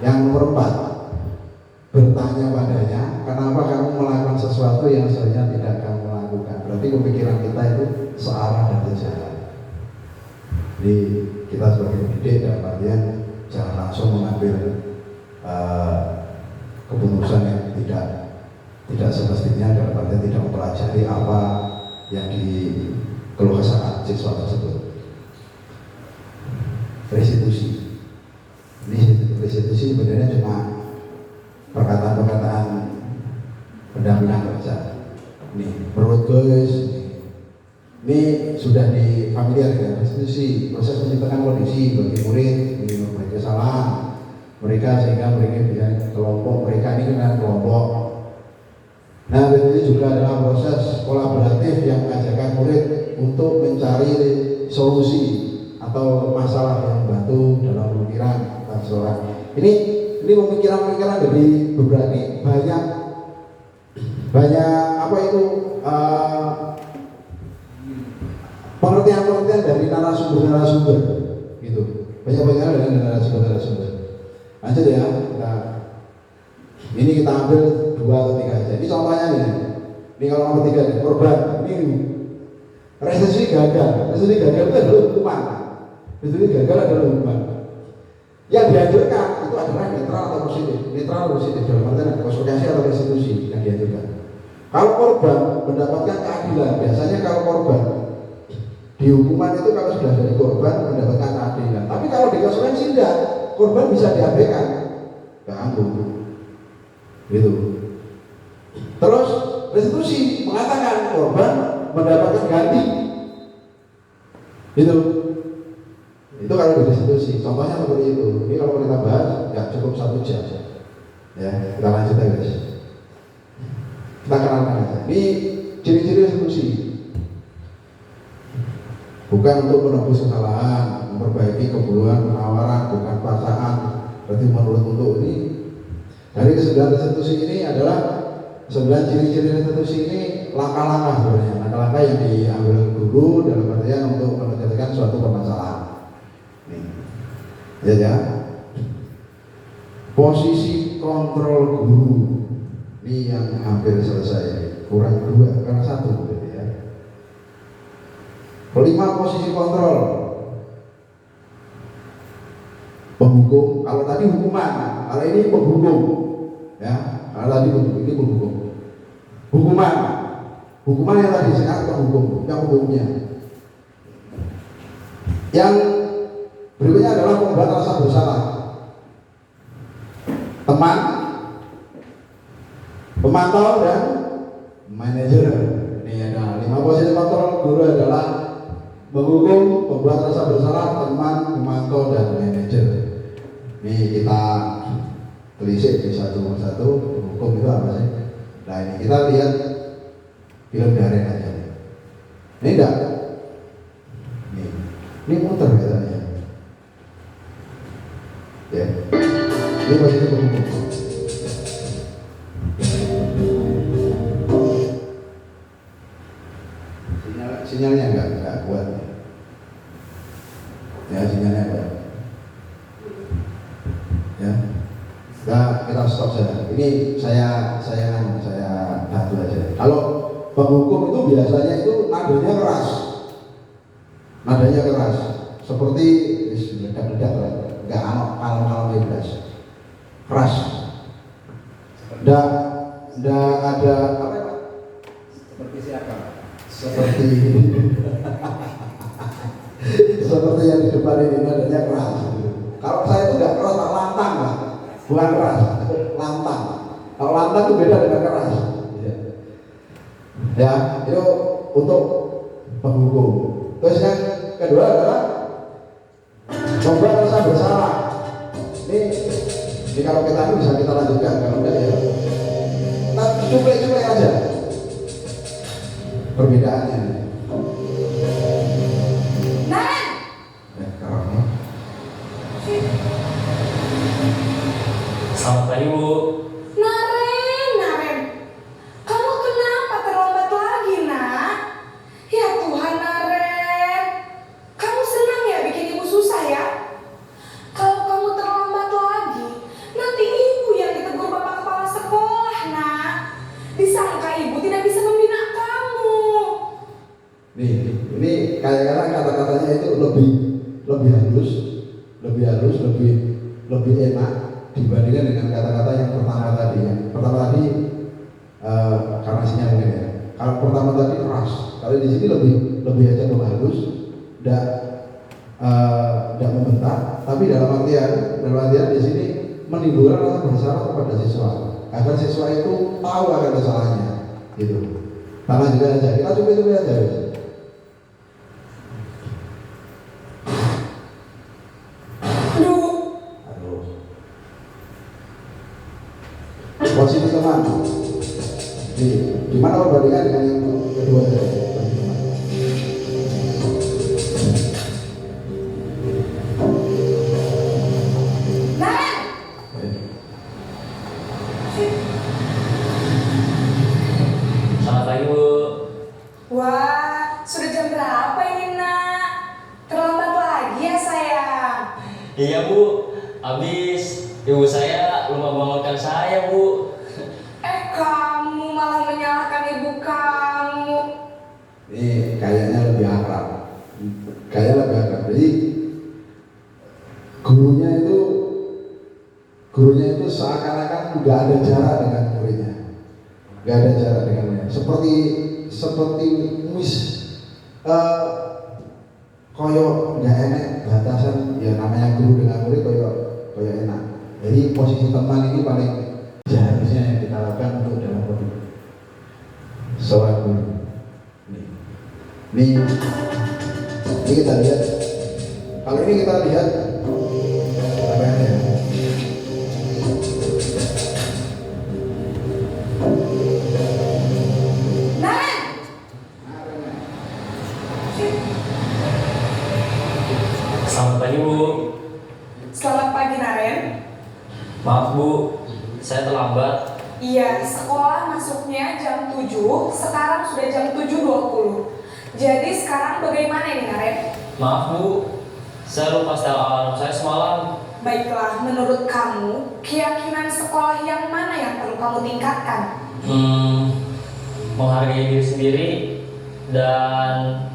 Yang nomor 4, bertanya padanya, kenapa kamu melakukan sesuatu yang seharusnya tidak kamu lakukan? Berarti pemikiran kita itu searah dan sejalan. Jadi kita sebagai pendidik dalam artian jangan langsung mengambil keputusan yang tidak semestinya, dalam artian tidak mempelajari apa yang dikeluhkan siswa tersebut. Restitusi. Ini restitusi sebenarnya cuma perkataan-perkataan pendampingan kerja. Nih, menurut guys, ini sudah difamiliar dengan restitusi, proses menciptakan kondisi bagi murid, memiliki kesalahan, mereka sehingga mereka bisa kelompok mereka ini kena kelompok. Nah, ini juga adalah proses kolaboratif yang mengajarkan murid untuk mencari solusi atau masalah yang membantu dalam pemikiran seseorang. Ini pemikiran-pemikiran dari beberapa banyak apa itu pengertian-pengertian dari narasumber gitu. Banyak dari narasumber. Lanjut ya, ini kita ambil 2 atau 3 aja. Ini contohnya nih. Ini kalau nomor 3 nih, korban. Ini resesi gagal itu adalah hukuman. Resesi gagal adalah hukuman. Yang dianjurkan itu adalah netral atau positif. Netral atau positif dalam artian konsekuensi atau restitusi yang dianjurkan. Kalau korban mendapatkan keadilan, biasanya kalau korban di hukuman itu kalau sudah dari korban mendapatkan keadilan. Tapi kalau di konsekuensi tidak, korban bisa diabaikan, ganggu, gitu. Terus restitusi mengatakan korban mendapatkan ganti, gitu. Itu kalau di restitusi, contohnya seperti itu. Ini kalau kita bahas, ya cukup 1 jam. Ya, kita lanjut aja guys. Kita kenalkan aja. Ini ciri-ciri restitusi. Bukan untuk menebus kesalahan, memperbaiki keperluan penawaran, bukan paksaan. Berarti menurut untuk ini dari ke-9 restitusi ini adalah 9 ciri-ciri restitusi ini langkah-langkah sebenarnya, langkah-langkah yang diambil guru dalam artian untuk menyelesaikan suatu permasalahan. Nih, ya. Posisi kontrol guru ini yang hampir selesai, kurang 2 karena 1 berarti ya. 5 posisi kontrol. Penghukum, kalau tadi hukuman, kalau ini penghukum, ya. Kalau tadi ini penghukum. Hukuman yang tadi sekarang penghukum, yang hukumnya. Yang berikutnya adalah pembuat rasa bersalah. Teman, pemantau dan manajer. Ini ada 5 posisi kontrol guru adalah menghukum, pembuat rasa bersalah, teman, pemantau dan manajer. Ini kita telisik di satu persatu. Hukum itu apa sih? Nah ini kita lihat film daring aja. Ini enggak? Ini muter katanya. Ya. Ini posisi penghukum. Sinyalnya enggak kuat. Ya sinyalnya kuat. Ya. Kita stop saja. Ini saya bantu aja. Kalau penghukum itu biasanya itu nadanya keras, seperti ledak-ledak lah, nggak kalem-kalem bebas, keras. Nggak ada apa? Seperti siapa? Seperti seperti yang di depan ini nadanya keras. Kalau saya itu nggak keras, lantang lah. Bukan keras, lantang. Kalau lantang itu beda dengan keras. Ya, itu untuk penghukum. Terus yang kedua adalah membuat rasa bersalah. Ini kalau kita bisa kita lanjutkan, kalau enggak ya. Nah, cuplek-cuplek aja perbedaannya. Selamat pagi Bu. Naren, kamu kenapa terlambat lagi nak? Ya Tuhan Naren, kamu senang ya bikin ibu susah ya? Kalau kamu terlambat lagi, nanti ibu yang ditegur bapak kepala sekolah nak. Disangka ibu tidak bisa membina kamu. Ini kadang-kadang kata-katanya itu lebih halus, lebih enak dibandingkan dengan kata-kata yang pertama tadi. Yang pertama tadi karena sinyal mungkin ya. Kalau pertama tadi keras, kalau di sini lebih aja halus, tidak membentak, tapi dalam artian di sini menimbulkan rasa bersalah kepada siswa, agar siswa itu tahu akan kesalahannya, gitu. Tangan juga aja, kita coba aja. Gimana perbandingan dengan yang kedua tadi? Selamat pagi, Bu. Wah, sudah jam berapa ini, Nak? Terlambat lagi ya, sayang? Iya, Bu. Habis ibu saya lupa bangunkan saya, Bu. Kamu malah menyalahkan ibu kamu. Ini kayaknya lebih akrab. Jadi gurunya itu seakan-akan nggak ada jarak dengan muridnya. Seperti Miss koyo nggak enak batasan, ya namanya guru dengan murid koyo enak. Jadi posisi teman ini paling seharusnya yang kita lakukan untuk dalam hidup seorang guru. Ini kita lihat. Kali ini kita lihat apa yang ada. Selamat pagi, Bu. Selamat pagi, Naren. Maaf, Bu. Saya terlambat. Iya, sekolah masuknya jam 7, sekarang sudah jam 7.20. Jadi sekarang bagaimana ini, Naren? Maaf, Bu. Saya lupa setel alarm saya semalam. Baiklah, menurut kamu, keyakinan sekolah yang mana yang perlu kamu tingkatkan? Menghargai diri sendiri dan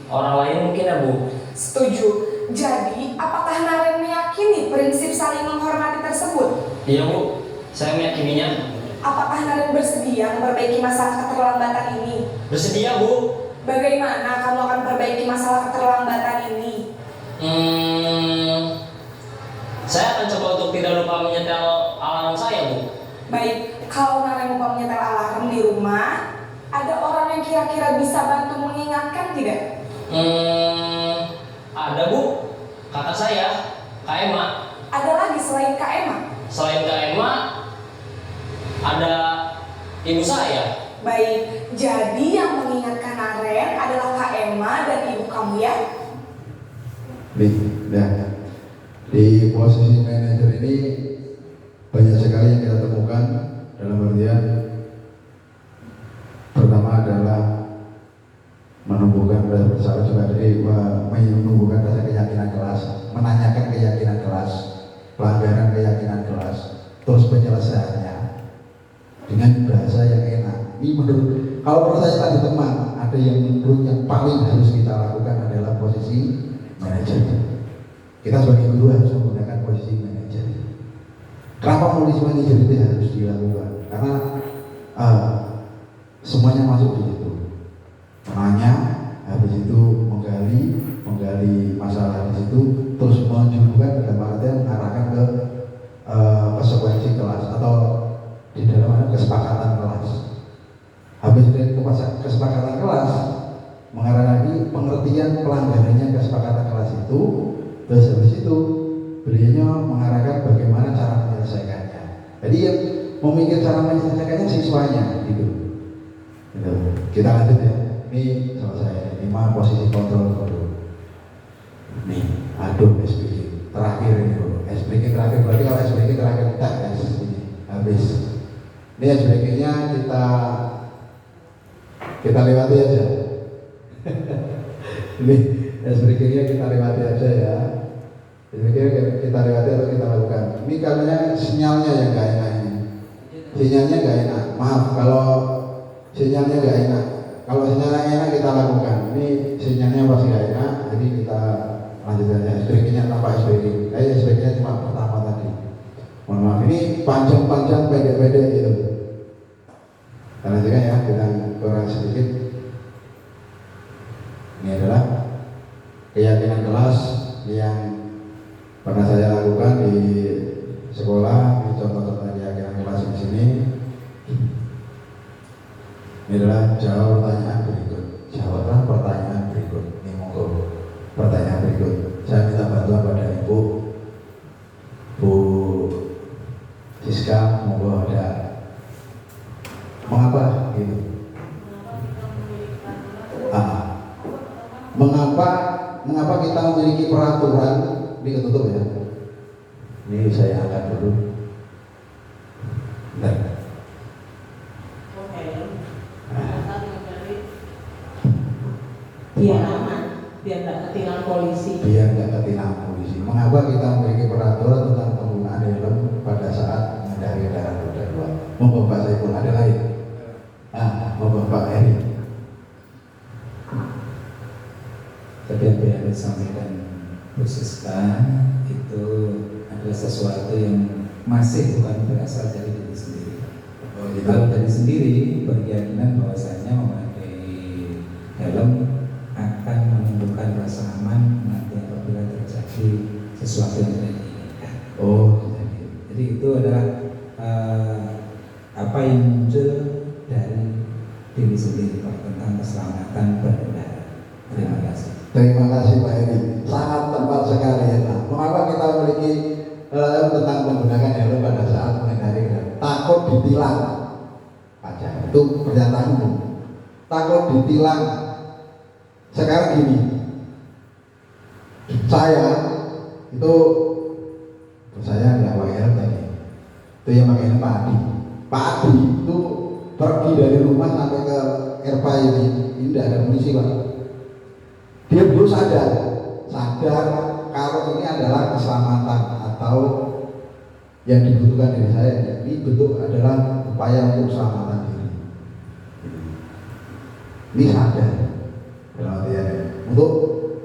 orang lain mungkin ya, Bu. Setuju. Jadi, apakah Naren meyakini prinsip saling menghormati tersebut? Iya, Bu. Saya meyakininya. Apakah Naren bersedia memperbaiki masalah keterlambatan ini? Bersedia, Bu. Bagaimana kamu akan perbaiki masalah keterlambatan ini? Saya akan coba untuk tidak lupa menyetel alarm saya, Bu. Baik, kalau Naren lupa menyetel alarm di rumah, ada orang yang kira-kira bisa bantu mengingatkan tidak? Ada, Bu. Kakak saya, Kak Emma. Ada lagi selain Kak Emma? Selain Kak Emma, ada ibu saya. Baik, jadi yang mengingatkan Naren adalah Kak Emma dan ibu kamu ya? Di posisi manajer ini banyak sekali yang kita temukan dalam artian pertama adalah menumbuhkan rasa bersalah juga, jadi menumbuhkan rasa keyakinan kelas, menanyakan keyakinan kelas, pelanggaran keyakinan kelas, terus penyelesaiannya dengan bahasa yang enak. Ini kalau menurut saya tadi teman, ada yang menurut yang paling harus kita lakukan adalah posisi manajer. Kita sebagai guru harus menggunakan posisi manajer. Kenapa posisi manajer itu harus dilakukan? Karena semuanya masuk di situ. Menanya, habis itu menggali masalah di situ, terus menunjukkan dalam artian mengarahkan ke konsekuensi kelas atau di dalam kesepakatan kelas. Habis dari kesepakatan kelas, mengarah lagi pengertian pelanggarannya kesepakatan kelas itu, terus habis itu beliaunya mengarahkan bagaimana cara menyelesaikannya. Jadi yang memikir cara menyelesaikannya siswanya gitu. Kita lanjut ya. Ini selesai. 5 posisi kontrol dulu. Nih, aduh SPG terakhir ini dulu. SPG terakhir berarti kalau SPG terakhir kita ini habis. Ini SPG-nya kita lewati aja. Ini SPG-nya kita lewati aja ya. SPG-nya kita lewati atau kita lakukan. Ini karena sinyalnya yang nggak enak ini. Sinyalnya nggak enak. Maaf kalau sinyalnya nggak enak. Kalau sinyalnya enak kita lakukan. Ini sinyalnya pasti nggak enak. Jadi kita lanjut aja. SPG-nya tanpa SPG. Kayak SPG-nya cuma pertama tadi. Mohon maaf. Ini panjang-panjang, pendek-pendek gitu. Kita lanjutkan ya dengan kurang sedikit. Ini adalah keyakinan kelas yang pernah saya lakukan di sekolah. Ini contoh-contoh keyakinan kelas di sini. Ini adalah jawab pertanyaan berikut. Jawablah pertanyaan berikut. Ini monggo pertanyaan berikut. Saya minta bantuan pada Ibu Siska, monggo ada. Mengapa gitu. Mengapa kita memiliki peraturan? Ini ketutup ya. Ini saya angkat dulu. Bentar. Biar aman, biar nggak ketilang polisi. Biar nggak ketilang polisi. Mengapa kita memiliki peraturan tentang penggunaan helm pada saat mengendari kendaraan roda 2? Monggo Pak Saiful, ada lain? Monggo Pak Heri. Tadi apa yang disampaikan Bu Siska itu adalah sesuatu yang masih bukan berasal dari diri sendiri. Kalau dari sendiri berkeyakinan bahwasanya memakai helm akan menimbulkan rasa aman nanti apabila terjadi sesuatu yang tidak diinginkan. Jadi itu adalah apa yang muncul dari diri sendiri tentang keselamatan berkendara. Terima kasih. Terima kasih Pak Heri, sangat tepat sekali ya. Mengapa kita memiliki tentang menggunakan helm pada saat mengendari kendaraan? Takut ditilang pajak, itu pernyataan umum. Takut ditilang. Sekarang gini, saya itu nggak pakai helm tadi. Itu yang pakai helm Pak Adi. Pak Adi itu pergi dari rumah sampai ke Erpa ini tidak ada munisi Pak. Dia belum sadar kalau ini adalah keselamatan atau yang dibutuhkan dari saya. Ini betul adalah upaya untuk keselamatan diri. Ini sadar untuk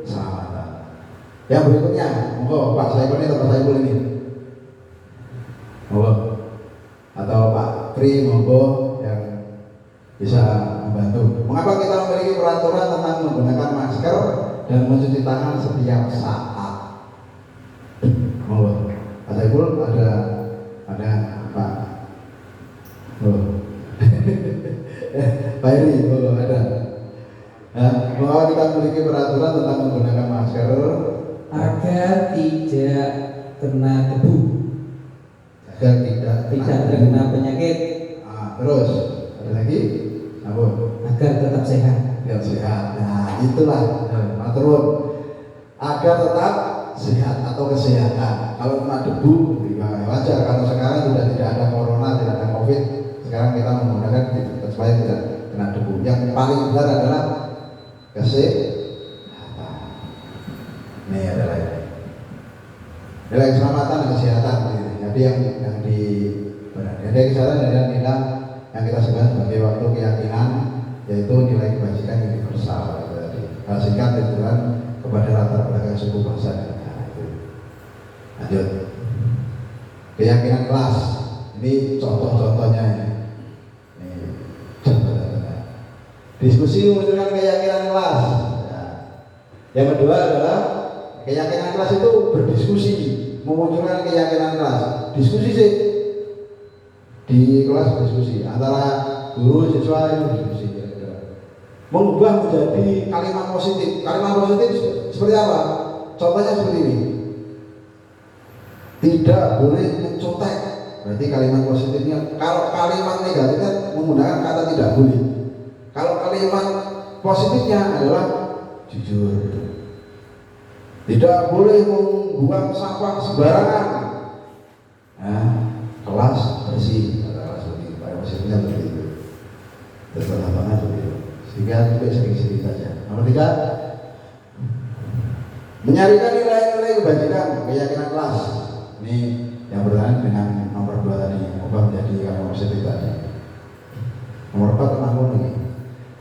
keselamatan. Yang berikutnya, monggo Pak Saiful ini atau Pak Saiful ini, monggo, atau Pak Pri monggo yang bisa membantu. Mengapa kita memiliki peraturan tentang menggunakan masker dan mencuci tangan setiap saat? Monggo, Pak Saiful ada Pak. Pak Heri, monggo ada. Mengapa kita memiliki peraturan tentang menggunakan masker agar tidak kena debu, agar tidak terkena penyakit. Terus ada lagi, agar tetap sehat. Biar sehat. Nah, itulah turun agar tetap sehat atau kesehatan. Kalau cuma debu, ya wajar. Kalau sekarang sudah tidak ada corona, tidak ada covid, sekarang kita menggunakan supaya tidak kena debu. Yang paling benar adalah kesehatan. Ini adalah nilai keselamatan dan kesehatan. Jadi yang nilai kesehatan adalah nilai yang kita sebut sebagai waktu keyakinan, yaitu nilai kebajikan universal. Singkat tujuan kepada latar belakang suku bangsa dan negara itu. Lanjut. Keyakinan kelas. Ini contoh-contohnya ini. Contoh-contohnya. Diskusi memunculkan keyakinan kelas. Yang kedua adalah keyakinan kelas itu berdiskusi, memunculkan keyakinan kelas. Diskusi sih di kelas, diskusi antara guru siswa itu diskusi. Mengubah menjadi kalimat positif. Kalimat positif seperti apa? Contohnya seperti ini. Tidak boleh mencontek. Berarti kalimat positifnya. Kalau kalimat negatifnya menggunakan kata tidak boleh. Kalau kalimat positifnya adalah jujur. Tidak boleh membuang sampah sembarangan. Nah, kelas bersih. Kelas bersih. Positifnya seperti itu. Terus apa seperti itu. Sehingga juga sedikit-sedikit saja. Nomor 3, menyarikan nilai-nilai kebajikan, keyakinan kelas. Ini yang berkenaan dengan nomor 2 tadi, ubah menjadi kalimat positif tadi. Nomor 4 tentang lagi.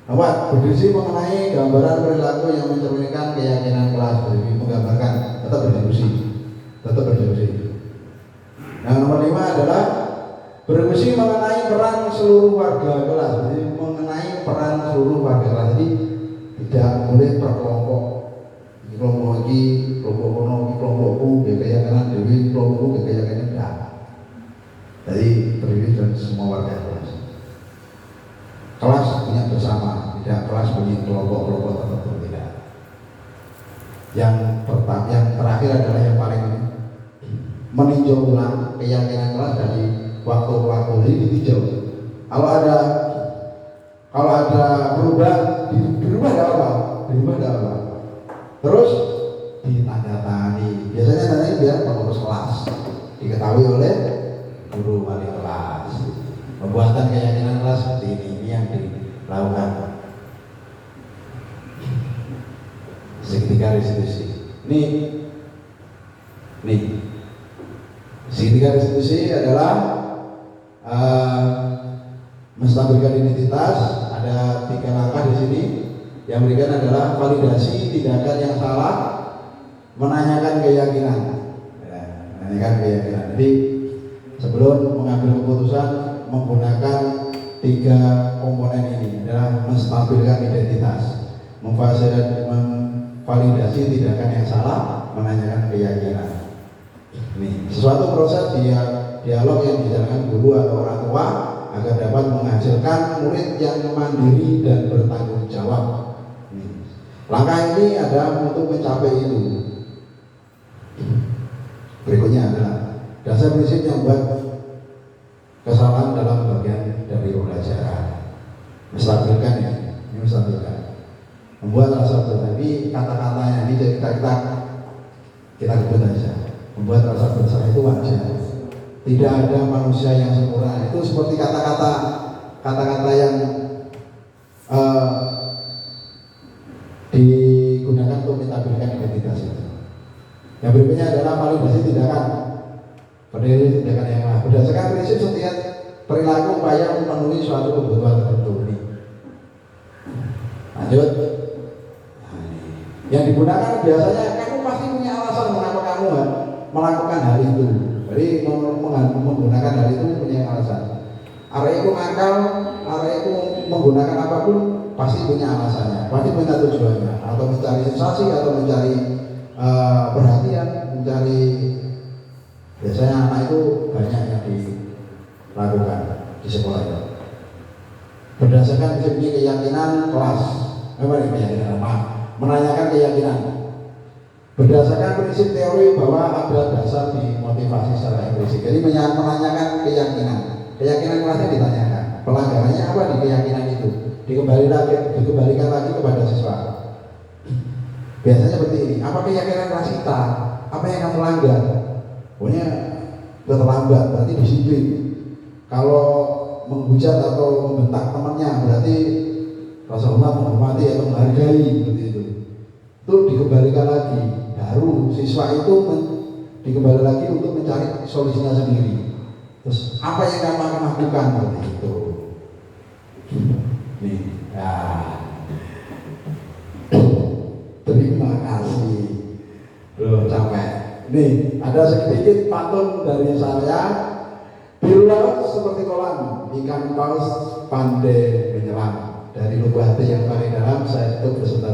Nomor berdiskusi mengenai gambaran perilaku yang mencerminkan keyakinan kelas. Jadi menggambarkan, tetap berdiskusi. Nah, nomor 5 adalah berdiskusi mengenai peran seluruh warga kelas. Jadi mengenai peran seluruh warga kelas. Jadi tidak boleh per kelompok. Kelompok ini, kelompok kono, kelompokku, keyakinan dewi, kelompokku, keyakinan tidak. Jadi terdiri dari semua warga kelas. Kelas punya bersama, tidak kelas punya kelompok-kelompok tertentu, tidak. Yang terakhir adalah yang paling meninjau ulang keyakinan kelas dari waktu-waktu ini ditinjau. Kalau ada pengurus kelas, diketahui oleh guru wali kelas. Pembuatan keyakinan kelas seperti ini yang dilakukan. Segitiga restitusi. Nih, segitiga restitusi adalah menstabilkan identitas. Ada 3 langkah di sini. Yang berikan adalah validasi tindakan yang salah, menanyakan keyakinan. Ya, menanyakan keyakinan. Jadi sebelum mengambil keputusan menggunakan 3 komponen ini adalah menstabilkan identitas, memvalidasi tindakan yang salah, menanyakan keyakinan. Ini sesuatu proses dialog yang dijalankan guru atau orang tua agar dapat menghasilkan murid yang mandiri dan bertanggung jawab. Langkah ini ada untuk mencapai itu. Berikutnya adalah dasar prinsip yang membuat kesalahan dalam bagian dari pembelajaran. Menstabilkan ini menstabilkan. Membuat rasa bersalah. Ini kata-katanya ini kita sebut aja. Membuat rasa bersalah itu wajar. Tidak ada manusia yang sempurna. Itu seperti kata-kata yang digunakan untuk menstabilkan identitas itu. Yang berikutnya adalah validasi tindakan. Validasi tindakan yang lain. Berdasarkan prinsip setiap perilaku upaya memenuhi suatu kebutuhan tertentu. Lanjut. Yang digunakan biasanya kamu pasti punya alasan mengapa kamu melakukan hal itu. Jadi menggunakan hal itu punya alasan. Arek itu nakal, arek itu menggunakan apapun pasti punya alasannya, pasti punya tujuannya, atau mencari sensasi, atau mencari perhatian, mencari. Biasanya anak itu banyak yang dilakukan di sekolah itu. Berdasarkan prinsip keyakinan kelas, keyakinan apa? Menanyakan keyakinan. Berdasarkan prinsip teori bahwa ada dasar di motivasi secara implisit. Jadi menanyakan keyakinan. Keyakinan kelasnya ditanyakan. Pelanggarannya apa di keyakinan itu? Dikembalikan lagi kepada siswa. Biasanya seperti ini. Apa keyakinan kelas kita? Apa yang kamu langgar? Pokoknya terlambat, berarti disiplin. Kalau menghujat atau membentak temannya, berarti rasa hormat, menghormati atau menghargai, seperti itu. Itu dikembalikan lagi. Baru siswa itu dikembali lagi untuk mencari solusinya sendiri. Terus apa yang kamu akan lakukan seperti itu? Nih, ya. Terima kasih. Belum sampai. Nih, ada sedikit pantun dari saya. Bila seperti kolam, ikan paus pandai menyelam. Dari lubuk hati yang paling dalam, saya tutup beserta